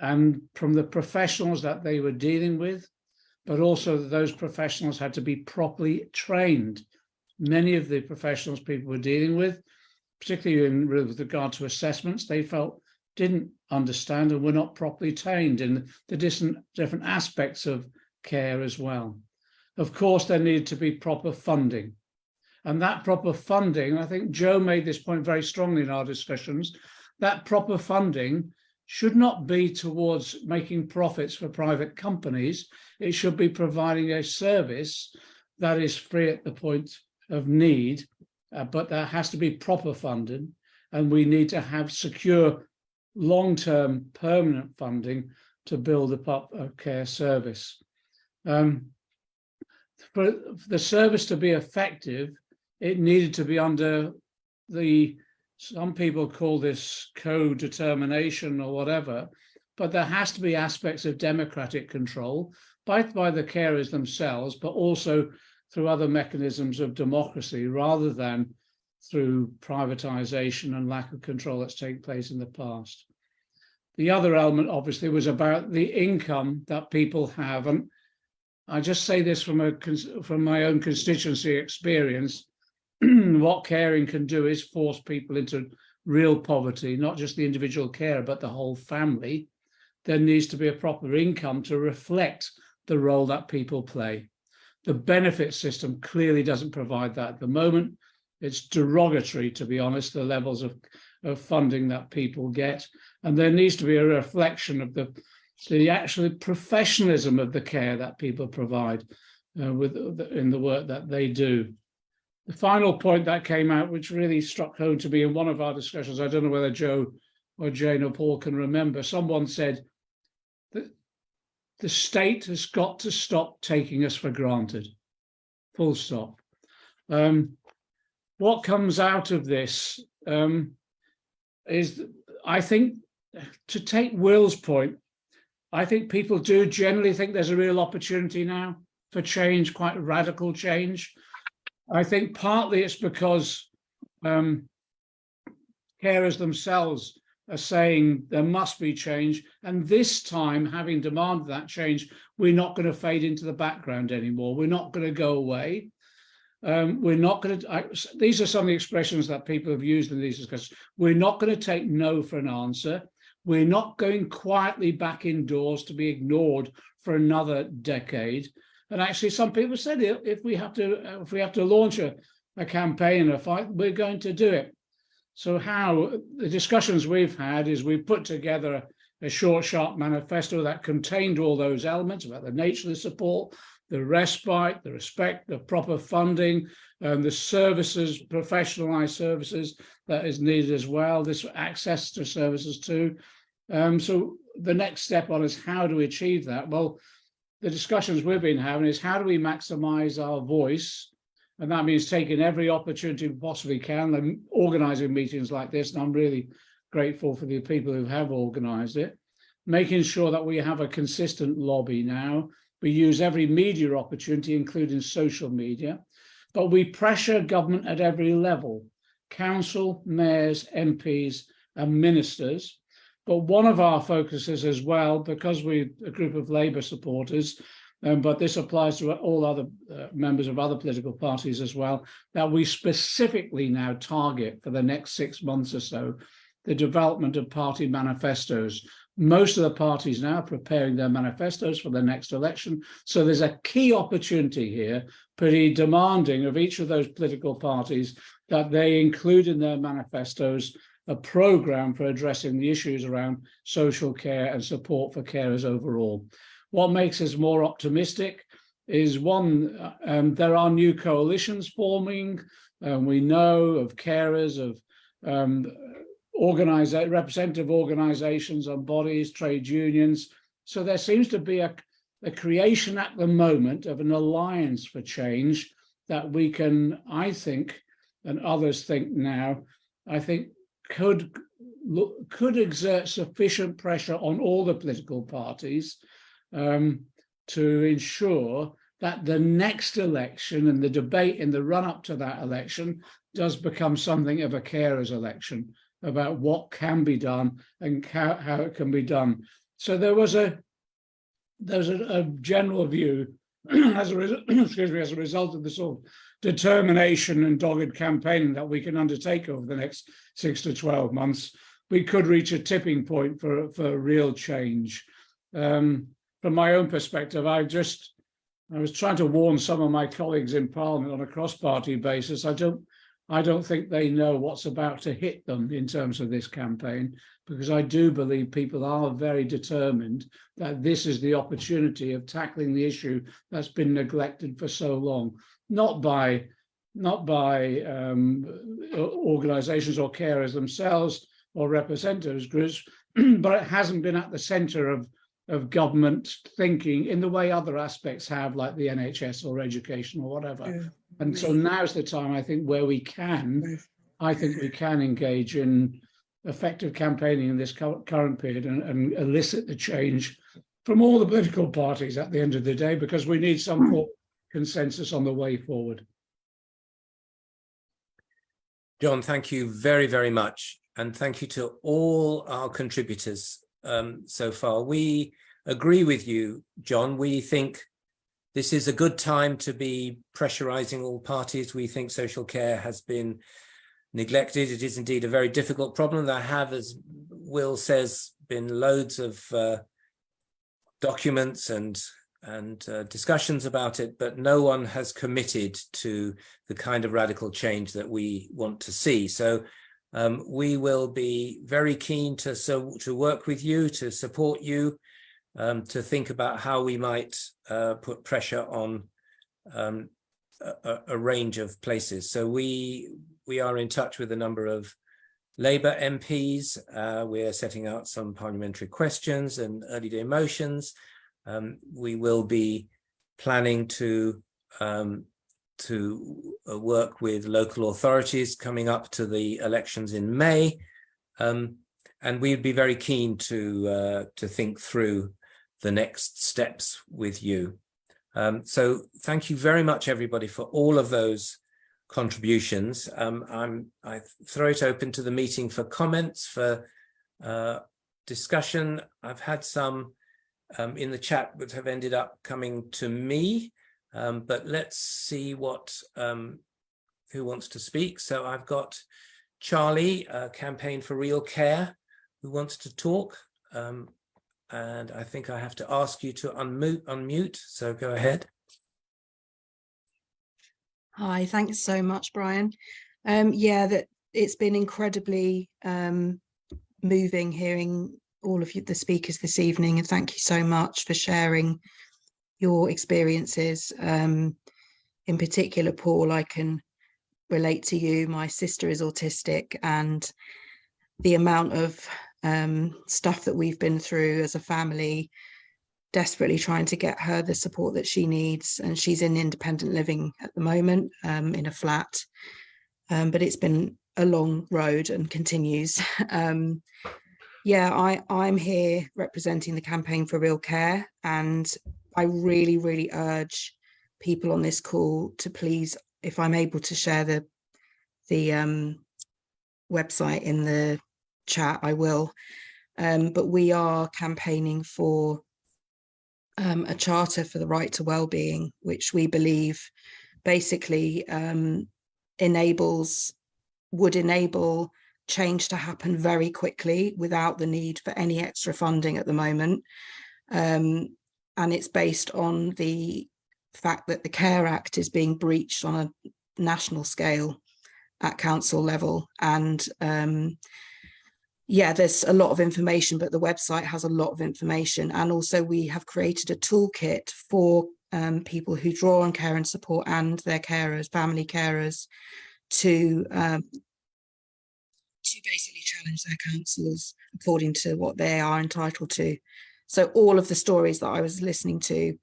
G: and from the professionals that they were dealing with, but also those professionals had to be properly trained. Many of the professionals people were dealing with, particularly with regard to assessments, they felt didn't understand and were not properly trained in the different aspects of care as well. Of course, there needed to be proper funding. And that proper funding, I think Joe made this point very strongly in our discussions, that proper funding should not be towards making profits for private companies. It should be providing a service that is free at the point of need, but there has to be proper funding, and we need to have secure long-term permanent funding to build up a care service. For the service to be effective, it needed to be under some people call this co-determination or whatever, but there has to be aspects of democratic control, both by the carers themselves, but also through other mechanisms of democracy, rather than through privatization and lack of control that's taken place in the past. The other element, obviously, was about the income that people have. And I just say this from my own constituency experience. What caring can do is force people into real poverty, not just the individual carer, but the whole family. There needs to be a proper income to reflect the role that people play. The benefit system clearly doesn't provide that at the moment. It's derogatory, to be honest, the levels of funding that people get. And there needs to be a reflection of the actual professionalism of the care that people provide in the work that they do. The final point that came out, which really struck home to me in one of our discussions, I don't know whether Joe or Jane or Paul can remember, someone said that the state has got to stop taking us for granted, full stop. What comes out of this is, I think, to take Will's point, I think people do generally think there's a real opportunity now for change, quite radical change. I think partly it's because carers themselves are saying there must be change, and this time, having demanded that change, we're not going to fade into the background anymore. We're not going to go away. We're not going to, these are some of the expressions that people have used in these discussions. We're not going to take no for an answer. We're not going quietly back indoors to be ignored for another decade. And actually, some people said if we have to launch a campaign, a fight, we're going to do it. So how the discussions we've had is we've put together a short, sharp manifesto that contained all those elements about the nature of the support, the respite, the respect, the proper funding, the services, professionalized services that is needed as well, this access to services too. So the next step on is how do we achieve that? Well, the discussions we've been having is how do we maximize our voice? And that means taking every opportunity we possibly can and organizing meetings like this. And I'm really grateful for the people who have organized it, making sure that we have a consistent lobby now. We use every media opportunity, including social media, but we pressure government at every level, council, mayors, MPs and ministers. But one of our focuses as well, because we're a group of Labour supporters, but this applies to all other members of other political parties as well, that we specifically now target for the next 6 months or so, the development of party manifestos. Most of the parties now are preparing their manifestos for the next election. So there's a key opportunity here, pretty demanding of each of those political parties that they include in their manifestos a programme for addressing the issues around social care and support for carers overall. What makes us more optimistic is one, there are new coalitions forming. We know of carers, of representative organisations and bodies, trade unions. So there seems to be a creation at the moment of an alliance for change that we can, I think, and others think now, I think could exert sufficient pressure on all the political parties to ensure that the next election and the debate in the run-up to that election does become something of a carers election about what can be done and how it can be done. So there's a general view as a result of the sort of determination and dogged campaigning that we can undertake over the next 6 to 12 months, we could reach a tipping point for real change. From my own perspective, I was trying to warn some of my colleagues in Parliament on a cross-party basis. I don't think they know what's about to hit them in terms of this campaign, because I do believe people are very determined that this is the opportunity of tackling the issue that's been neglected for so long, not by organisations or carers themselves or representatives groups, but it hasn't been at the centre of government thinking in the way other aspects have, like the NHS or education or whatever. Yeah. And so now's the time, I think, where we can engage in effective campaigning in this current period and elicit the change from all the political parties at the end of the day, because we need some form of consensus on the way forward.
A: John, thank you very, very much. And thank you to all our contributors so far. We agree with you, John. We think this is a good time to be pressurizing all parties. We think social care has been neglected. It is indeed a very difficult problem. There have, as Will says, been loads of documents and discussions about it, but no one has committed to the kind of radical change that we want to see. So we will be very keen to work with you, to support you, to think about how we might put pressure on a range of places. So we are in touch with a number of Labour MPs. We're setting out some parliamentary questions and early day motions. We will be planning to work with local authorities coming up to the elections in May, and we'd be very keen to think through the next steps with you. So thank you very much, everybody, for all of those contributions. I throw it open to the meeting for comments, for discussion. I've had some in the chat that have ended up coming to me, but let's see who wants to speak. So I've got Charlie, Campaign for Real Care, who wants to talk. And I think I have to ask you to unmute, so go ahead.
H: Hi, thanks so much, Brian. Yeah, it's been incredibly moving hearing all of the speakers this evening, and thank you so much for sharing your experiences. In particular, Paul, I can relate to you. My sister is autistic, and the amount of stuff that we've been through as a family, desperately trying to get her the support that she needs, and she's in independent living at the moment, in a flat, but it's been a long road and continues. Yeah, I'm here representing the Campaign for Real Care, and I really urge people on this call to please if I'm able to share the website in the chat, I will. But we are campaigning for a charter for the right to well-being, which we believe basically would enable change to happen very quickly without the need for any extra funding at the moment. And it's based on the fact that the Care Act is being breached on a national scale at council level. And yeah, there's a lot of information, but the website has a lot of information. And also we have created a toolkit for people who draw on care and support and their carers, family carers, to basically challenge their councils according to what they are entitled to. So all of the stories that I was listening to,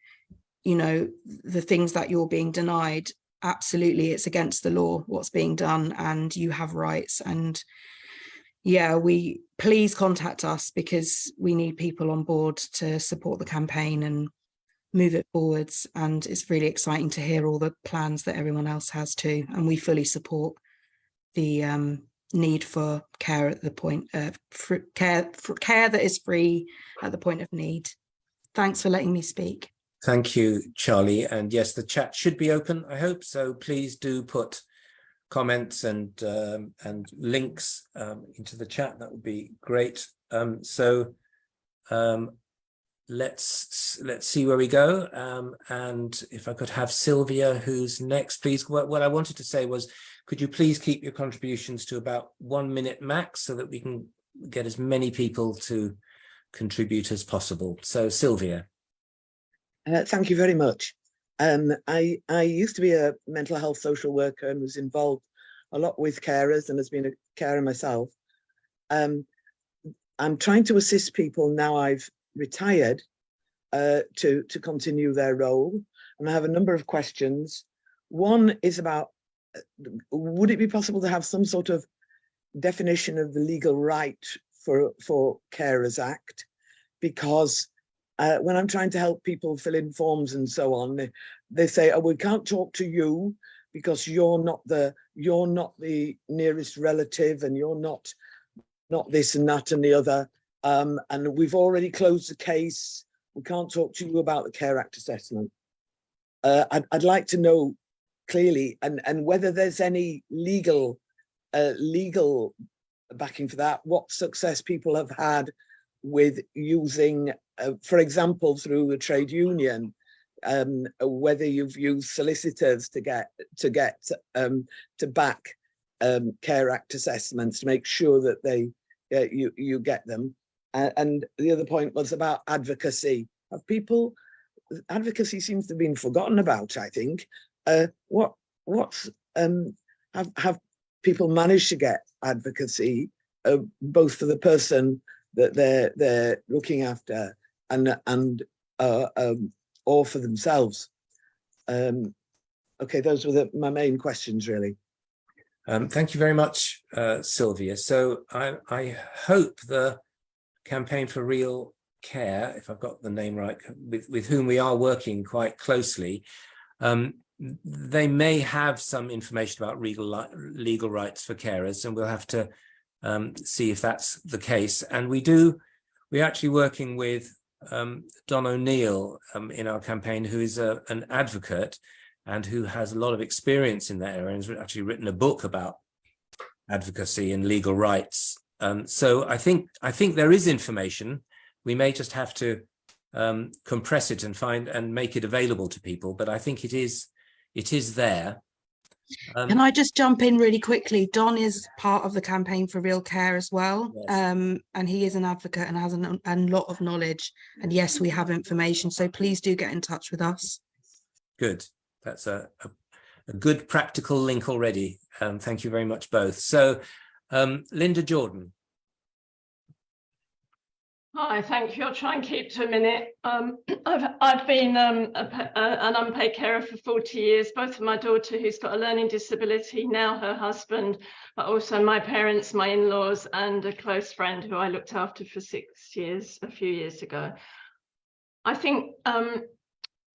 H: you know, the things that you're being denied, absolutely, it's against the law what's being done, and you have rights. And yeah, please contact us, because we need people on board to support the campaign and move it forwards. And it's really exciting to hear all the plans that everyone else has too. And we fully support the need for care at the point of care that is free at the point of need. Thanks for letting me speak.
A: Thank you, Charlie. And yes, the chat should be open, I hope. So please do put comments and links into the chat. That would be great. Let's see where we go. And if I could have Sylvia, who's next, please. What I wanted to say was, could you please keep your contributions to about 1 minute max, so that we can get as many people to contribute as possible. So Sylvia.
I: Thank you very much. I used to be a mental health social worker and was involved a lot with carers, and has been a carer myself. I'm trying to assist people now I've retired to continue their role, and I have a number of questions. One is about, would it be possible to have some sort of definition of the legal right for Carers Act? Because when I'm trying to help people fill in forms and so on, they say, oh, we can't talk to you because you're not the nearest relative, and you're not this and that and the other, and we've already closed the case. We can't talk to you about the Care Act assessment. I'd like to know clearly, and whether there's any legal backing for that, what success people have had with using, for example, through a trade union, whether you've used solicitors to back Care Act assessments to make sure that you get them. And the other point was about advocacy. Advocacy seems to have been forgotten about, I think. Have people managed to get advocacy, both for the person that they're looking after and or for themselves? Okay, those were my main questions, really.
A: Thank you very much, Sylvia. So I hope the Campaign for Real Care, if I've got the name right, with whom we are working quite closely, they may have some information about legal rights for carers, and we'll have to see if that's the case. And we're actually working with Don O'Neill in our campaign, who is an advocate and who has a lot of experience in that area, and has actually written a book about advocacy and legal rights. So I think there is information. We may just have to compress it and make it available to people, but I think it is there.
H: Can I just jump in really quickly? Don is part of the Campaign for Real Care as well. Yes. And he is an advocate and has a lot of knowledge. And yes, we have information. So please do get in touch with us.
A: Good. That's a good practical link already. Thank you very much, both. So Linda Jordan.
J: Hi, thank you. I'll try and keep to a minute. I've been an unpaid carer for 40 years, both for my daughter, who's got a learning disability, now her husband, but also my parents, my in-laws, and a close friend who I looked after for 6 years, a few years ago. I think,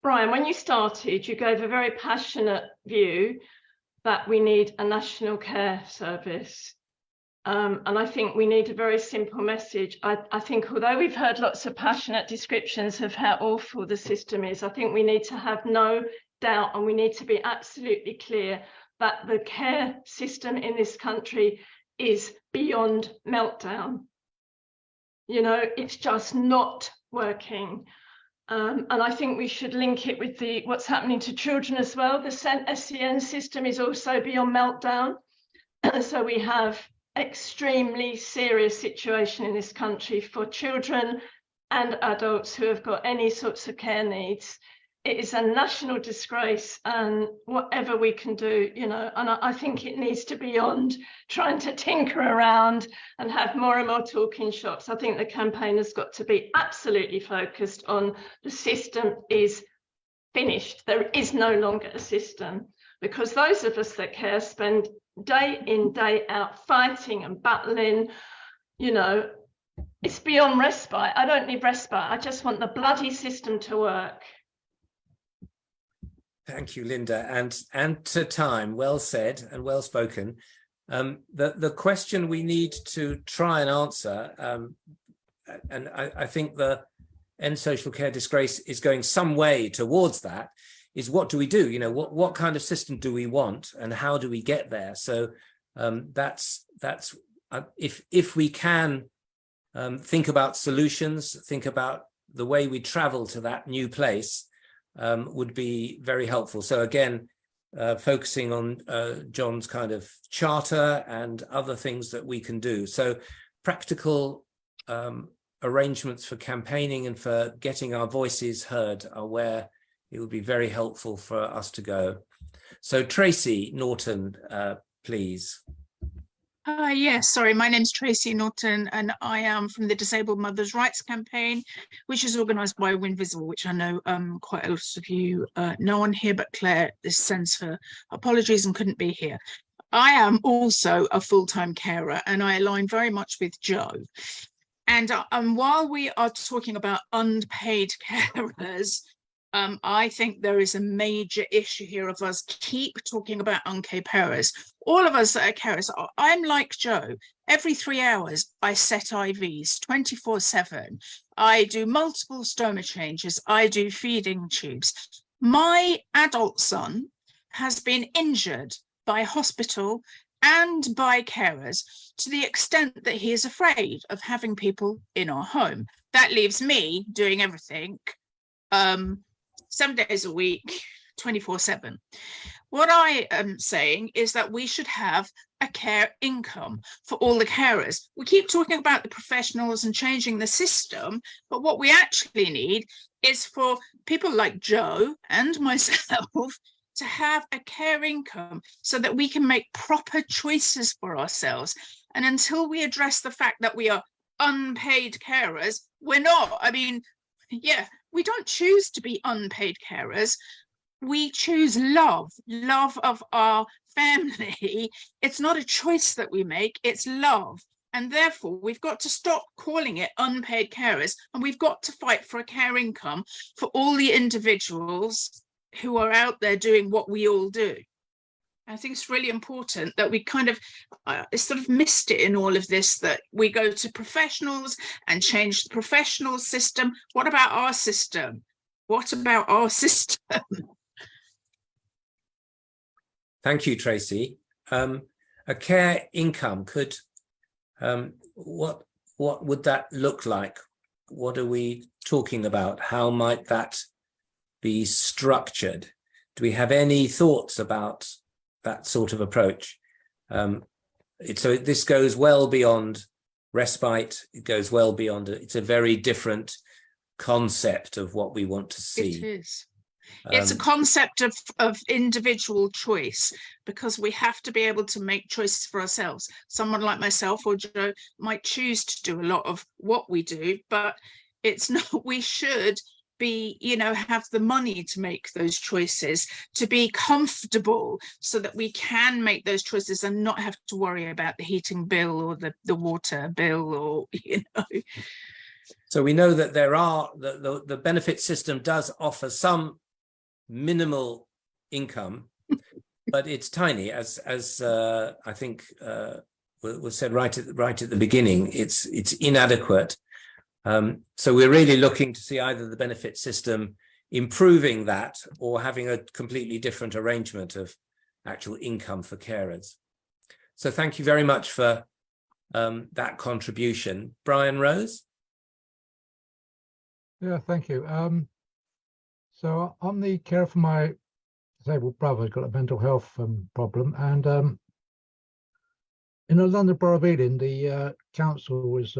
J: Brian, when you started, you gave a very passionate view, that we need a national care service. And I think we need a very simple message. I think although we've heard lots of passionate descriptions of how awful the system is, I think we need to have no doubt, and we need to be absolutely clear that the care system in this country is beyond meltdown. You know, it's just not working. And I think we should link it with what's happening to children as well. The SEN system is also beyond meltdown. So we have extremely serious situation in this country for children and adults who have got any sorts of care needs. It is a national disgrace, and whatever we can do, you know, and I think it needs to be beyond trying to tinker around and have more and more talking shops. I think the campaign has got to be absolutely focused on the system is finished. There is no longer a system, because those of us that care spend day in, day out fighting and battling. You know, it's beyond respite. I don't need respite. I just want the bloody system to work.
A: Thank you, Linda, and to time. Well said and well spoken. The question we need to try and answer, and I think the End Social Care Disgrace is going some way towards that, is what do we do? You know, what kind of system do we want, and how do we get there? So that's if we can think about solutions, think about the way we travel to that new place, would be very helpful. So again, focusing on John's kind of charter and other things that we can do. So practical arrangements for campaigning and for getting our voices heard are where it would be very helpful for us to go. So Tracy Norton, please.
K: Yes, sorry, my name's Tracy Norton, and I am from the Disabled Mothers' Rights Campaign, which is organised by Winvisible, which I know quite a lot of you know on here, but Claire sends her apologies and couldn't be here. I am also a full-time carer, and I align very much with Joe. And while we are talking about unpaid carers, I think there is a major issue here of us keep talking about unpaid carers. All of us that are carers, I'm like Joe. Every 3 hours, I set IVs 24/7. I do multiple stoma changes. I do feeding tubes. My adult son has been injured by hospital and by carers to the extent that he is afraid of having people in our home. That leaves me doing everything 7 days a week, 24/7. What I am saying is that we should have a care income for all the carers. We keep talking about the professionals and changing the system, but what we actually need is for people like Joe and myself to have a care income so that we can make proper choices for ourselves. And until we address the fact that we are unpaid carers, we're not. I mean, yeah, we don't choose to be unpaid carers. We choose love of our family. It's not a choice that we make, it's love. And therefore, we've got to stop calling it unpaid carers, and we've got to fight for a care income for all the individuals who are out there doing what we all do. I think it's really important that we kind of sort of missed it in all of this, that we go to professionals and change the professional system. What about our system? What about our system?
A: Thank you, Tracy. A care income could, what would that look like? What are we talking about? How might that be structured? Do we have any thoughts about that sort of approach? So this goes well beyond respite. It goes well beyond it. It's a very different concept of what we want to see.
K: It is. It's a concept of individual choice, because we have to be able to make choices for ourselves. Someone like myself or Joe might choose to do a lot of what we do, but it's not, we should be, you know, have the money to make those choices, to be comfortable so that we can make those choices and not have to worry about the heating bill or the water bill, or, you know.
A: So we know that there are, the benefit system does offer some minimal income. but it's tiny, as I think was said right at the beginning. It's inadequate. So we're really looking to see either the benefit system improving that or having a completely different arrangement of actual income for carers. So thank you very much for that contribution. Brian Rose?
L: Yeah, thank you. So I'm the carer for my disabled brother who's got a mental health problem, and in the London Borough of Ealing, the council was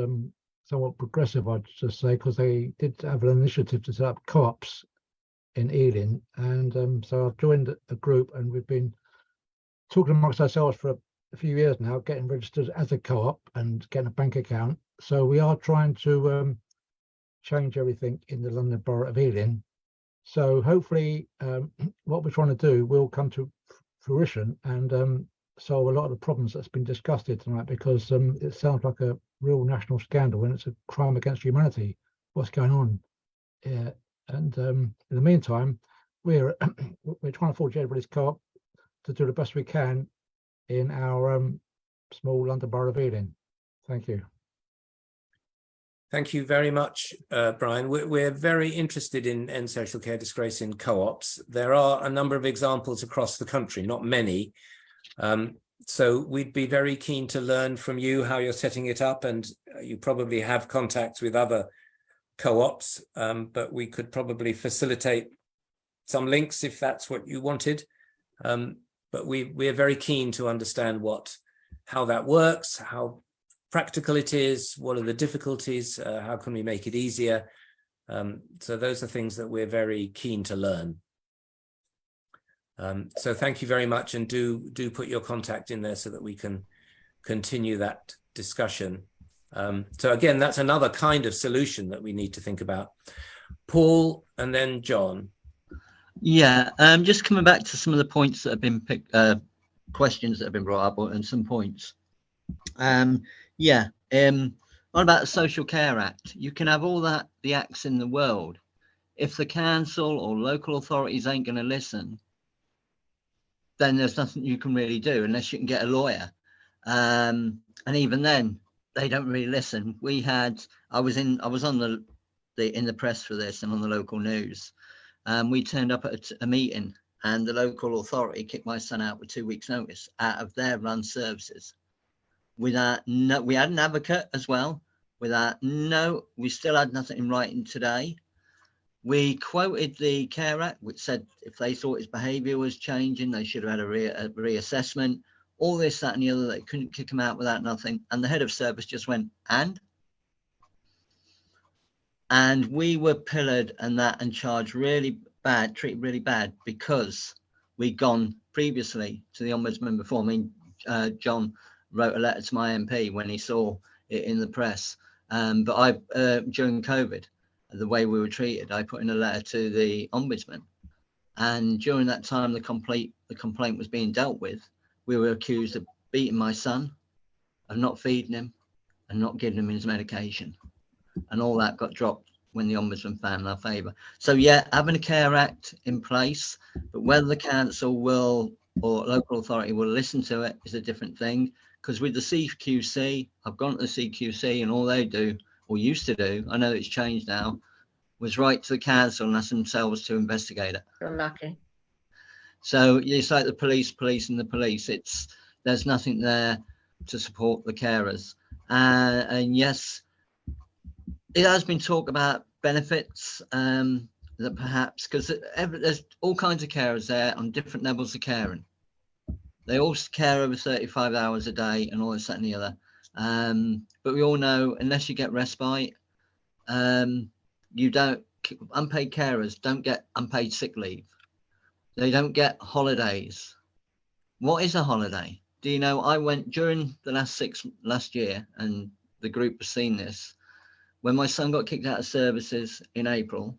L: somewhat progressive, I'd just say, because they did have an initiative to set up co-ops in Ealing, and so I've joined a group, and we've been talking amongst ourselves for a few years now, getting registered as a co-op and getting a bank account. So we are trying to change everything in the London Borough of Ealing. So hopefully what we're trying to do will come to fruition and solve a lot of the problems that's been discussed here tonight, because it sounds like a real national scandal and it's a crime against humanity, what's going on. And in the meantime, we're trying to forge everybody's co-op to do the best we can in our small London Borough of Ealing. Thank you.
A: Thank you very much, Brian. We're very interested in end social care disgrace in co-ops. There are a number of examples across the country, not many. So we'd be very keen to learn from you how you're setting it up, and you probably have contacts with other co-ops, but we could probably facilitate some links if that's what you wanted. But we're very keen to understand how that works, how practical it is, what are the difficulties, how can we make it easier? So those are things that we're very keen to learn. So thank you very much, and do put your contact in there so that we can continue that discussion. So again, that's another kind of solution that we need to think about. Paul and then John.
D: Yeah, just coming back to some of the points that have been picked, questions that have been brought up, and some points. What about the Social Care Act? You can have all the acts in the world. If the council or local authorities ain't going to listen, then there's nothing you can really do unless you can get a lawyer. And even then, they don't really listen. I was on the press for this and on the local news. We turned up at a meeting, and the local authority kicked my son out with 2 weeks' notice out of their run services. We had an advocate as well. We still had nothing in writing today. We quoted the Care Act, which said if they thought his behaviour was changing, they should have had a reassessment. All this, that, and the other. They couldn't kick him out without nothing. And the head of service just went, and we were pillared and charged really bad, treated really bad, because we'd gone previously to the Ombudsman before. I mean, John wrote a letter to my MP when he saw it in the press. But during COVID, the way we were treated, I put in a letter to the Ombudsman. And during that time, the complaint was being dealt with. We were accused of beating my son, of not feeding him, and not giving him his medication. And all that got dropped when the Ombudsman found in our favour. So yeah, having a Care Act in place, but whether the council will or local authority will listen to it is a different thing. Because with the CQC, I've gone to the CQC, and all they do, or used to do, I know it's changed now, was write to the council and ask themselves to investigate it.
B: Unlucky.
D: So it's like the police and the police. There's nothing there to support the carers. And yes, it has been talked about benefits that perhaps, because there's all kinds of carers there on different levels of caring. They all care over 35 hours a day and all this, that, and the other. But we all know, unless you get respite, you don't. Unpaid carers don't get unpaid sick leave. They don't get holidays. What is a holiday? Do you know? I went during the last year, and the group has seen this. When my son got kicked out of services in April,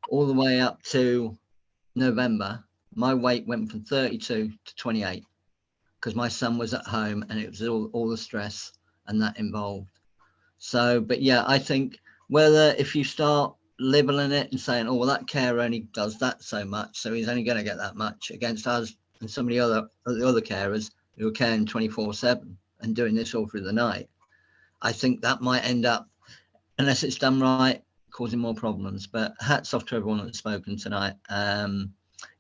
D: all the way up to November, my weight went from 32 to 28 because my son was at home, and it was all the stress and that involved. So, but yeah, I think whether if you start labeling it and saying, oh, well, that carer only does that so much, so he's only going to get that much, against us and some of the other carers who are caring 24/7 and doing this all through the night, I think that might end up, unless it's done right, causing more problems. But hats off to everyone that's spoken tonight.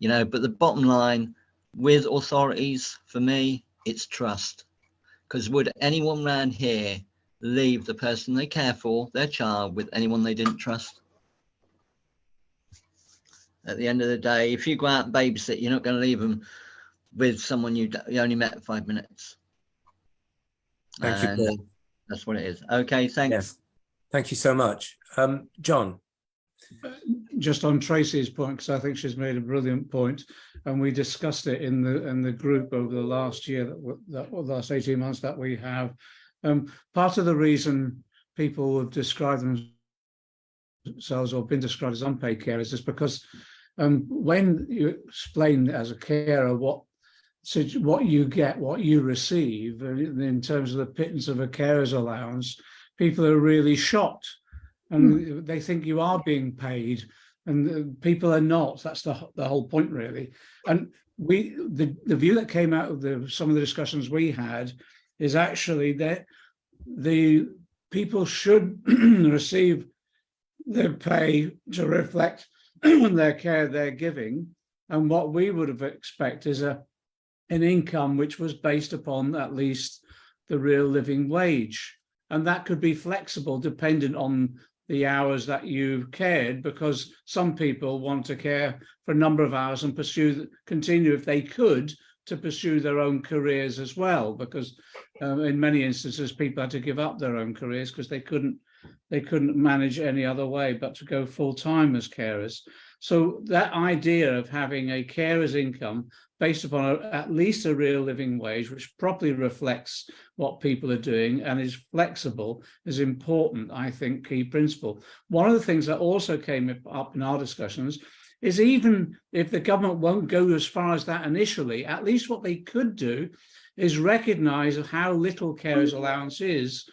D: You know, but the bottom line with authorities, for me, it's trust. Because would anyone around here leave the person they care for, their child, with anyone they didn't trust? At the end of the day, if you go out and babysit, you're not going to leave them with someone you only met for 5 minutes.
A: Thank you, Paul.
D: That's what it is. Okay, thanks.
A: Yes. Thank you so much. John.
G: Just on Tracy's point, because I think she's made a brilliant point, and we discussed it in the group over the last year, that last 18 months that we have. Part of the reason people have described themselves or been described as unpaid carers is because when you explain as a carer what you get, what you receive in terms of the pittance of a carer's allowance, people are really shocked. And they think you are being paid, and people are not. That's the whole point, really. And the view that came out of some of the discussions we had is actually that the people should receive their pay to reflect their care they're giving, and what we would have expected is an income which was based upon at least the real living wage, and that could be flexible dependent on the hours that you cared, because some people want to care for a number of hours and continue if they could to pursue their own careers as well, because in many instances people had to give up their own careers because they couldn't manage any other way but to go full-time as carers. So that idea of having a carer's income based upon at least a real living wage, which properly reflects what people are doing and is flexible, is important, I think, key principle. One of the things that also came up in our discussions is, even if the government won't go as far as that initially, at least what they could do is recognise how little carer's allowance is.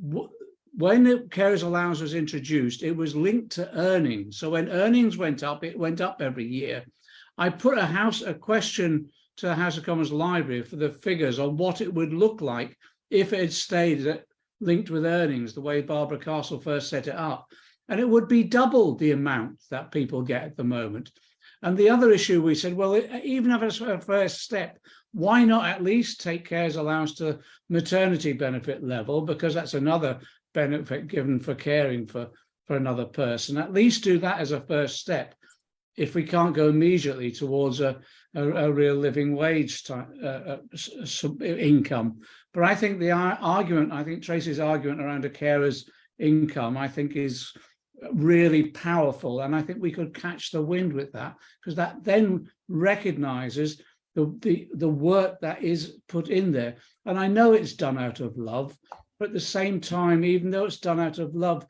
G: When the carer's allowance was introduced, it was linked to earnings. So when earnings went up, it went up every year. I put a question to the House of Commons Library for the figures on what it would look like if it had stayed linked with earnings, the way Barbara Castle first set it up. And it would be double the amount that people get at the moment. And the other issue, we said, well, even as a first step, why not at least take carer's allowance to maternity benefit level, because that's another benefit given for caring for another person. At least do that as a first step, if we can't go immediately towards a real living wage income. But I think the argument, I think Tracy's argument around a carer's income, I think is really powerful. And I think we could catch the wind with that, because that then recognises the work that is put in there. And I know it's done out of love, but at the same time, even though it's done out of love,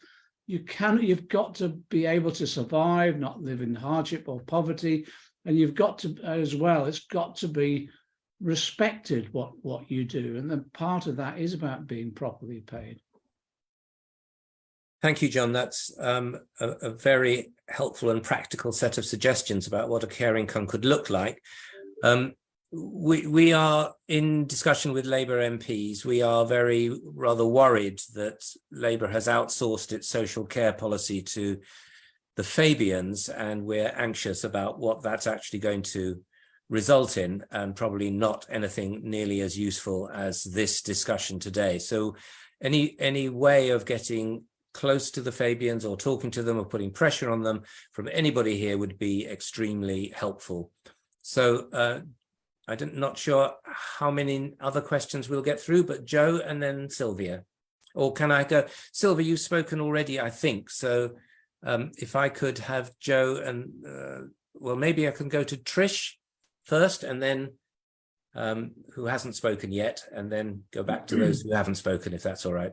G: you've got to be able to survive, not live in hardship or poverty. And you've got to, as well, it's got to be respected what you do. And then part of that is about being properly paid.
A: Thank you, John. That's a very helpful and practical set of suggestions about what a care income could look like. We are in discussion with Labour MPs. We are rather worried that Labour has outsourced its social care policy to the Fabians, and we're anxious about what that's actually going to result in, and probably not anything nearly as useful as this discussion today. So any way of getting close to the Fabians or talking to them or putting pressure on them from anybody here would be extremely helpful. So I'm not sure how many other questions we'll get through, but Joe and then Sylvia. Or can I go? Sylvia, you've spoken already, I think. So if I could have Joe and, well, maybe I can go to Trish first, and then who hasn't spoken yet, and then go back to those who haven't spoken, if that's all right.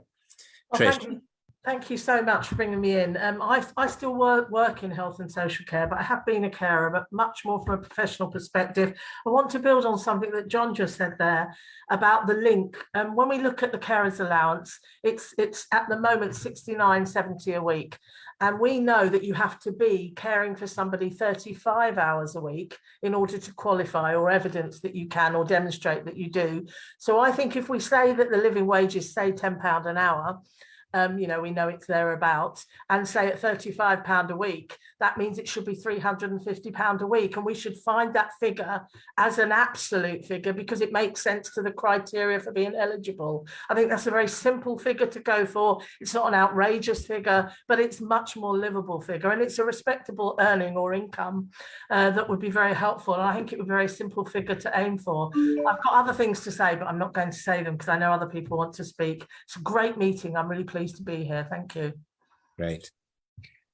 M: Well,
A: Trish.
M: Thank you so much for bringing me in. I still work in health and social care, but I have been a carer, but much more from a professional perspective. I want to build on something that John just said there about the link. When we look at the carer's allowance, it's at the moment 69.70 a week. And we know that you have to be caring for somebody 35 hours a week in order to qualify or evidence that you can or demonstrate that you do. So I think if we say that the living wage is, say, £10 an hour, you know, we know it's thereabouts, and say at £35 a week, that means it should be £350 a week. And we should find that figure as an absolute figure because it makes sense to the criteria for being eligible. I think that's a very simple figure to go for. It's not an outrageous figure, but it's much more livable figure. And it's a respectable earning or income that would be very helpful. And I think it would be a very simple figure to aim for. I've got other things to say, but I'm not going to say them because I know other people want to speak. It's a great meeting. I'm really pleased to be here. Thank you.
A: Great.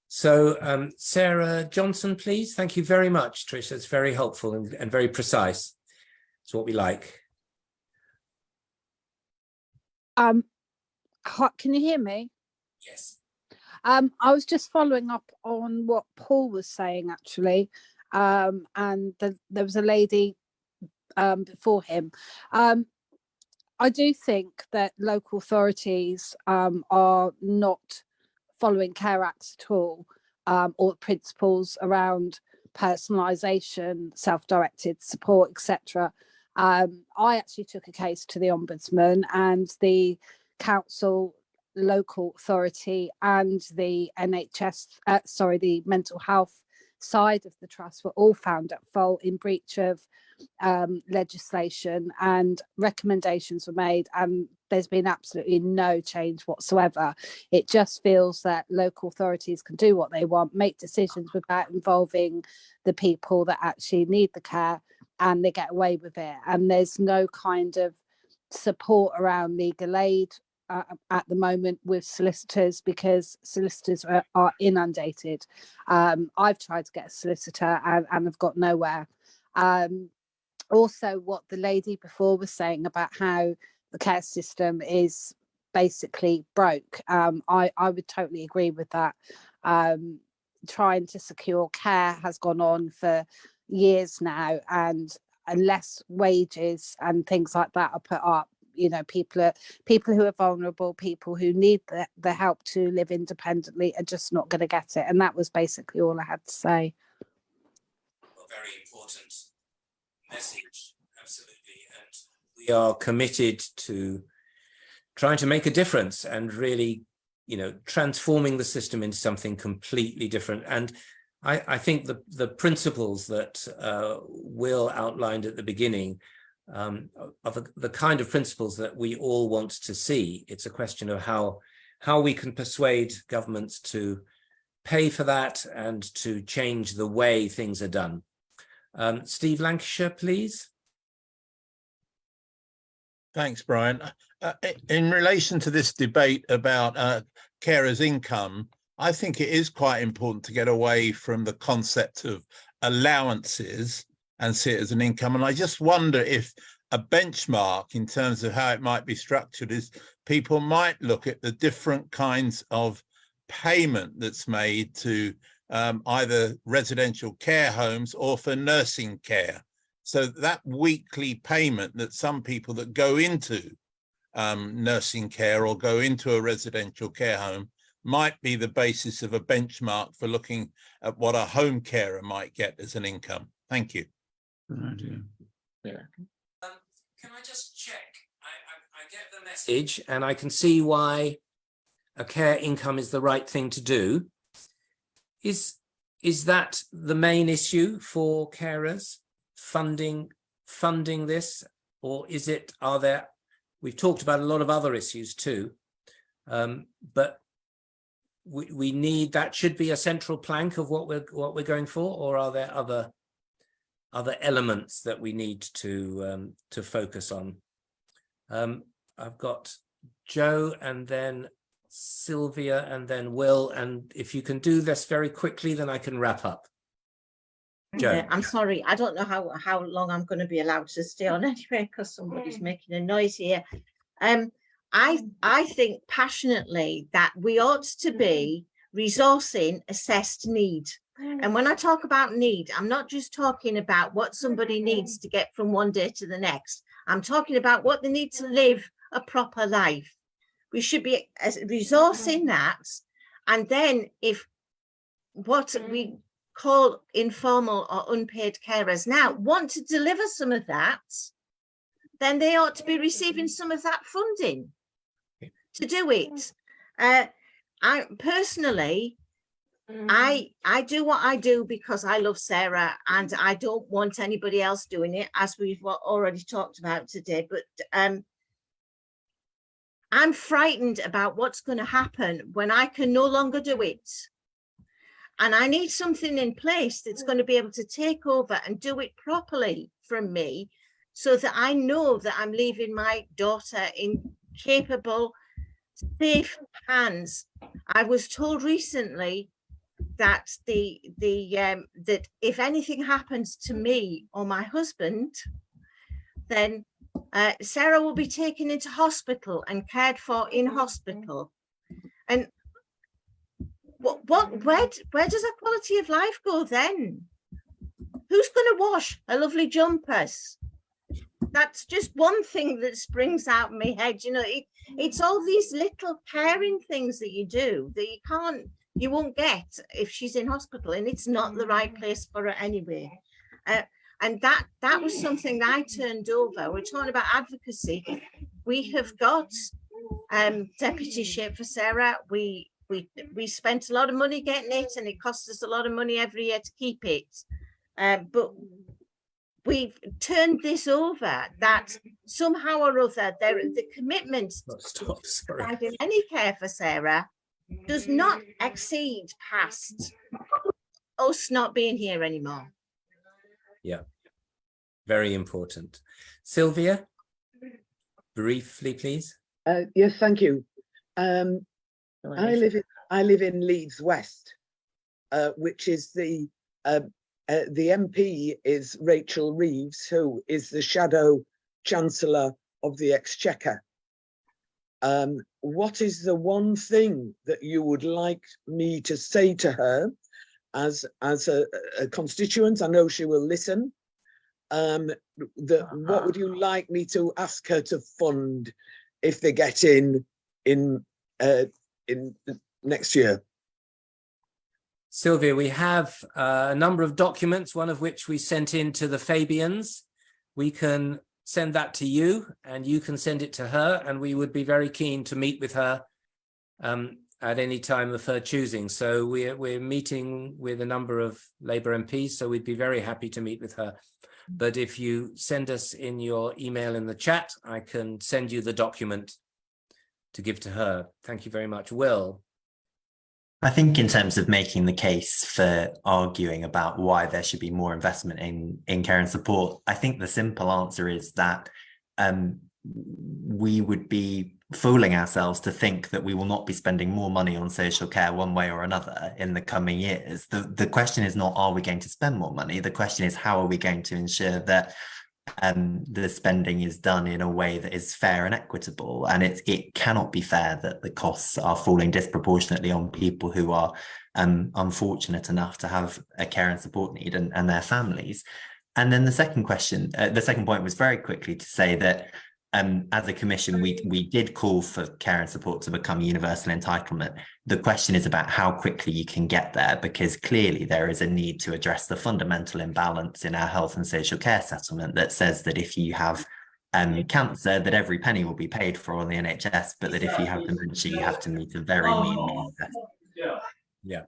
A: So Sarah Johnson, please. Thank you very much, Trish. That's very helpful and very precise. It's what we like.
N: Can you hear me?
A: Yes.
N: I was just following up on what Paul was saying, actually, and there was a lady before him. I do think that local authorities are not following Care Acts at all, or principles around personalisation, self-directed support, etc. I actually took a case to the Ombudsman, and the council, local authority and the NHS, the mental health side of the trust were all found at fault in breach of legislation, and recommendations were made, and there's been absolutely no change whatsoever. It just feels that local authorities can do what they want, make decisions without involving the people that actually need the care, and they get away with it. And there's no kind of support around legal aid at the moment with solicitors, because solicitors are inundated. I've tried to get a solicitor and I've got nowhere. Also, what the lady before was saying about how the care system is basically broke, I would totally agree with that. Trying to secure care has gone on for years now, and unless wages and things like that are put up, you know, people who are vulnerable, people who need the help to live independently are just not going to get it. And that was basically all I had to say.
A: A very important message, absolutely. And we are committed to trying to make a difference and really, you know, transforming the system into something completely different. And I think the principles that Will outlined at the beginning of the kind of principles that we all want to see. It's a question of how we can persuade governments to pay for that and to change the way things are done. Steve Lancashire, please.
O: Thanks, Brian. In relation to this debate about carers' income, I think it is quite important to get away from the concept of allowances and see it as an income. And I just wonder if a benchmark in terms of how it might be structured is people might look at the different kinds of payment that's made to either residential care homes or for nursing care. So that weekly payment that some people that go into nursing care or go into a residential care home might be the basis of a benchmark for looking at what a home carer might get as an income. Thank you.
G: Good idea.
O: Yeah.
A: Can I just check? I get the message, and I can see why a care income is the right thing to do. Is that the main issue for carers, funding this, or is it? We've talked about a lot of other issues too, but we need, that should be a central plank of what we're going for, or are there other elements that we need to focus on? I've got Joe and then Sylvia and then Will, and if you can do this very quickly, then I can wrap up. Joe.
B: I'm sorry, I don't know how long I'm going to be allowed to stay on anyway, because somebody's making a noise here. I think passionately that we ought to be resourcing assessed need. And when I talk about need, I'm not just talking about what somebody needs to get from one day to the next. I'm talking about what they need to live a proper life. We should be resourcing that. And then if what we call informal or unpaid carers now want to deliver some of that, then they ought to be receiving some of that funding to do it. I personally, I do what I do because I love Sarah and I don't want anybody else doing it, as we've already talked about today. But I'm frightened about what's going to happen when I can no longer do it. And I need something in place that's going to be able to take over and do it properly from me, so that I know that I'm leaving my daughter in capable, safe hands. I was told recently that that if anything happens to me or my husband, then Sarah will be taken into hospital and cared for in hospital. And where does her quality of life go then? Who's going to wash her lovely jumpers? That's just one thing that springs out in my head. You know, it's all these little caring things that you do that you won't get if she's in hospital, and it's not the right place for her anyway. And that was something that I turned over. We're talking about advocacy. We have got deputyship for Sarah. We spent a lot of money getting it, and it costs us a lot of money every year to keep it. But we've turned this over, that somehow or other the commitment to providing any care for Sarah does not exceed past us not being here anymore.
A: Yeah, very important. Sylvia, briefly, please.
I: Yes, thank you. I live in Leeds West, which is the MP is Rachel Reeves, who is the Shadow Chancellor of the Exchequer. What is the one thing that you would like me to say to her as a constituent? I know she will listen. What would you like me to ask her to fund if they get in next year?
A: Sylvia, we have a number of documents, one of which we sent in to the Fabians. We can send that to you and you can send it to her, and we would be very keen to meet with her at any time of her choosing. So we're meeting with a number of Labour MPs, so we'd be very happy to meet with her. But if you send us in your email in the chat, I can send you the document to give to her. Thank you very much. Will?
F: I think in terms of making the case for arguing about why there should be more investment in care and support, I think the simple answer is that we would be fooling ourselves to think that we will not be spending more money on social care one way or another in the coming years. The question is not, are we going to spend more money? The question is, how are we going to ensure that the spending is done in a way that is fair and equitable? And it cannot be fair that the costs are falling disproportionately on people who are unfortunate enough to have a care and support need and their families. And then the second point was very quickly to say that as a commission, we did call for care and support to become universal entitlement. The question is about how quickly you can get there, because clearly there is a need to address the fundamental imbalance in our health and social care settlement that says that if you have cancer, that every penny will be paid for on the NHS, but that if you have dementia, you have to meet a very mean
A: Yeah.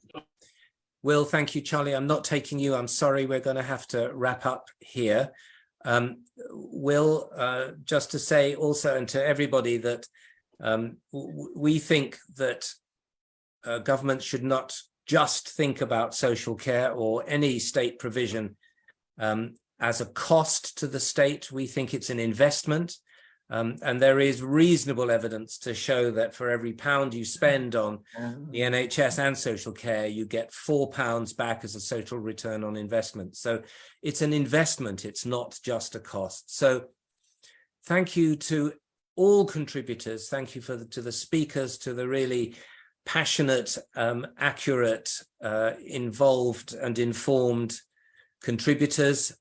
A: Will, thank you, Charlie. I'm not taking you. I'm sorry, we're going to have to wrap up here. Will, just to say also, and to everybody, that we think that government should not just think about social care or any state provision as a cost to the state. We think it's an investment, and there is reasonable evidence to show that for every £1 you spend on the NHS and social care, you get £4 back as a social return on investment. So it's an investment, it's not just a cost. So thank you to all contributors. Thank you to the speakers, to the really passionate, accurate, involved and informed contributors.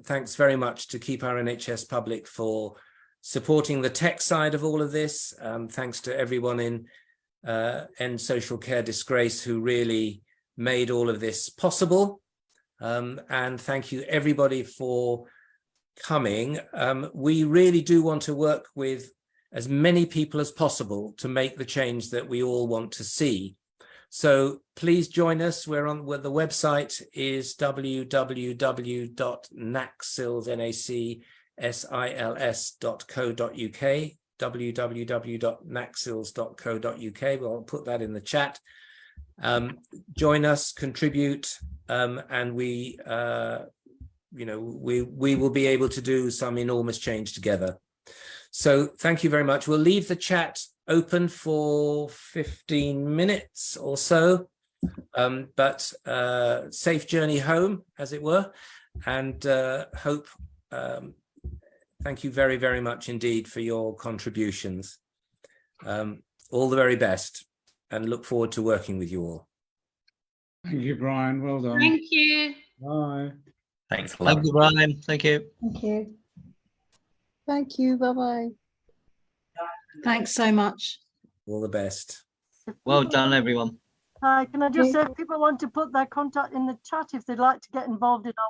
A: Thanks very much to Keep Our NHS Public for supporting the tech side of all of this. Thanks to everyone in End Social Care Disgrace who really made all of this possible. And thank you everybody for coming. We really do want to work with as many people as possible to make the change that we all want to see. So please join us. We're on where the website is www.nacsils.co.uk, www.nacsils.co.uk. We'll put that in the chat. Join us, contribute, and we will be able to do some enormous change together. So thank you very much. We'll leave the chat open for 15 minutes or so, but safe journey home, as it were, and thank you very, very much indeed for your contributions. All the very best, and look forward to working with you all.
G: Thank you, Brian. Well done.
K: Thank you.
G: Bye.
F: Thanks a lot.
D: Thank you, Brian. Thank you.
B: Thank you.
N: Thank you. Bye-bye.
H: Thanks so much.
A: All the best.
D: Well done, everyone.
P: Hi, can I just say, if people want to put their contact in the chat if they'd like to get involved in our,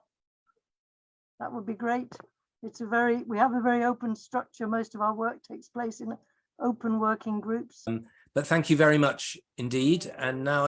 P: that would be great. We have a very open structure. Most of our work takes place in open working groups.
A: But thank you very much indeed. And now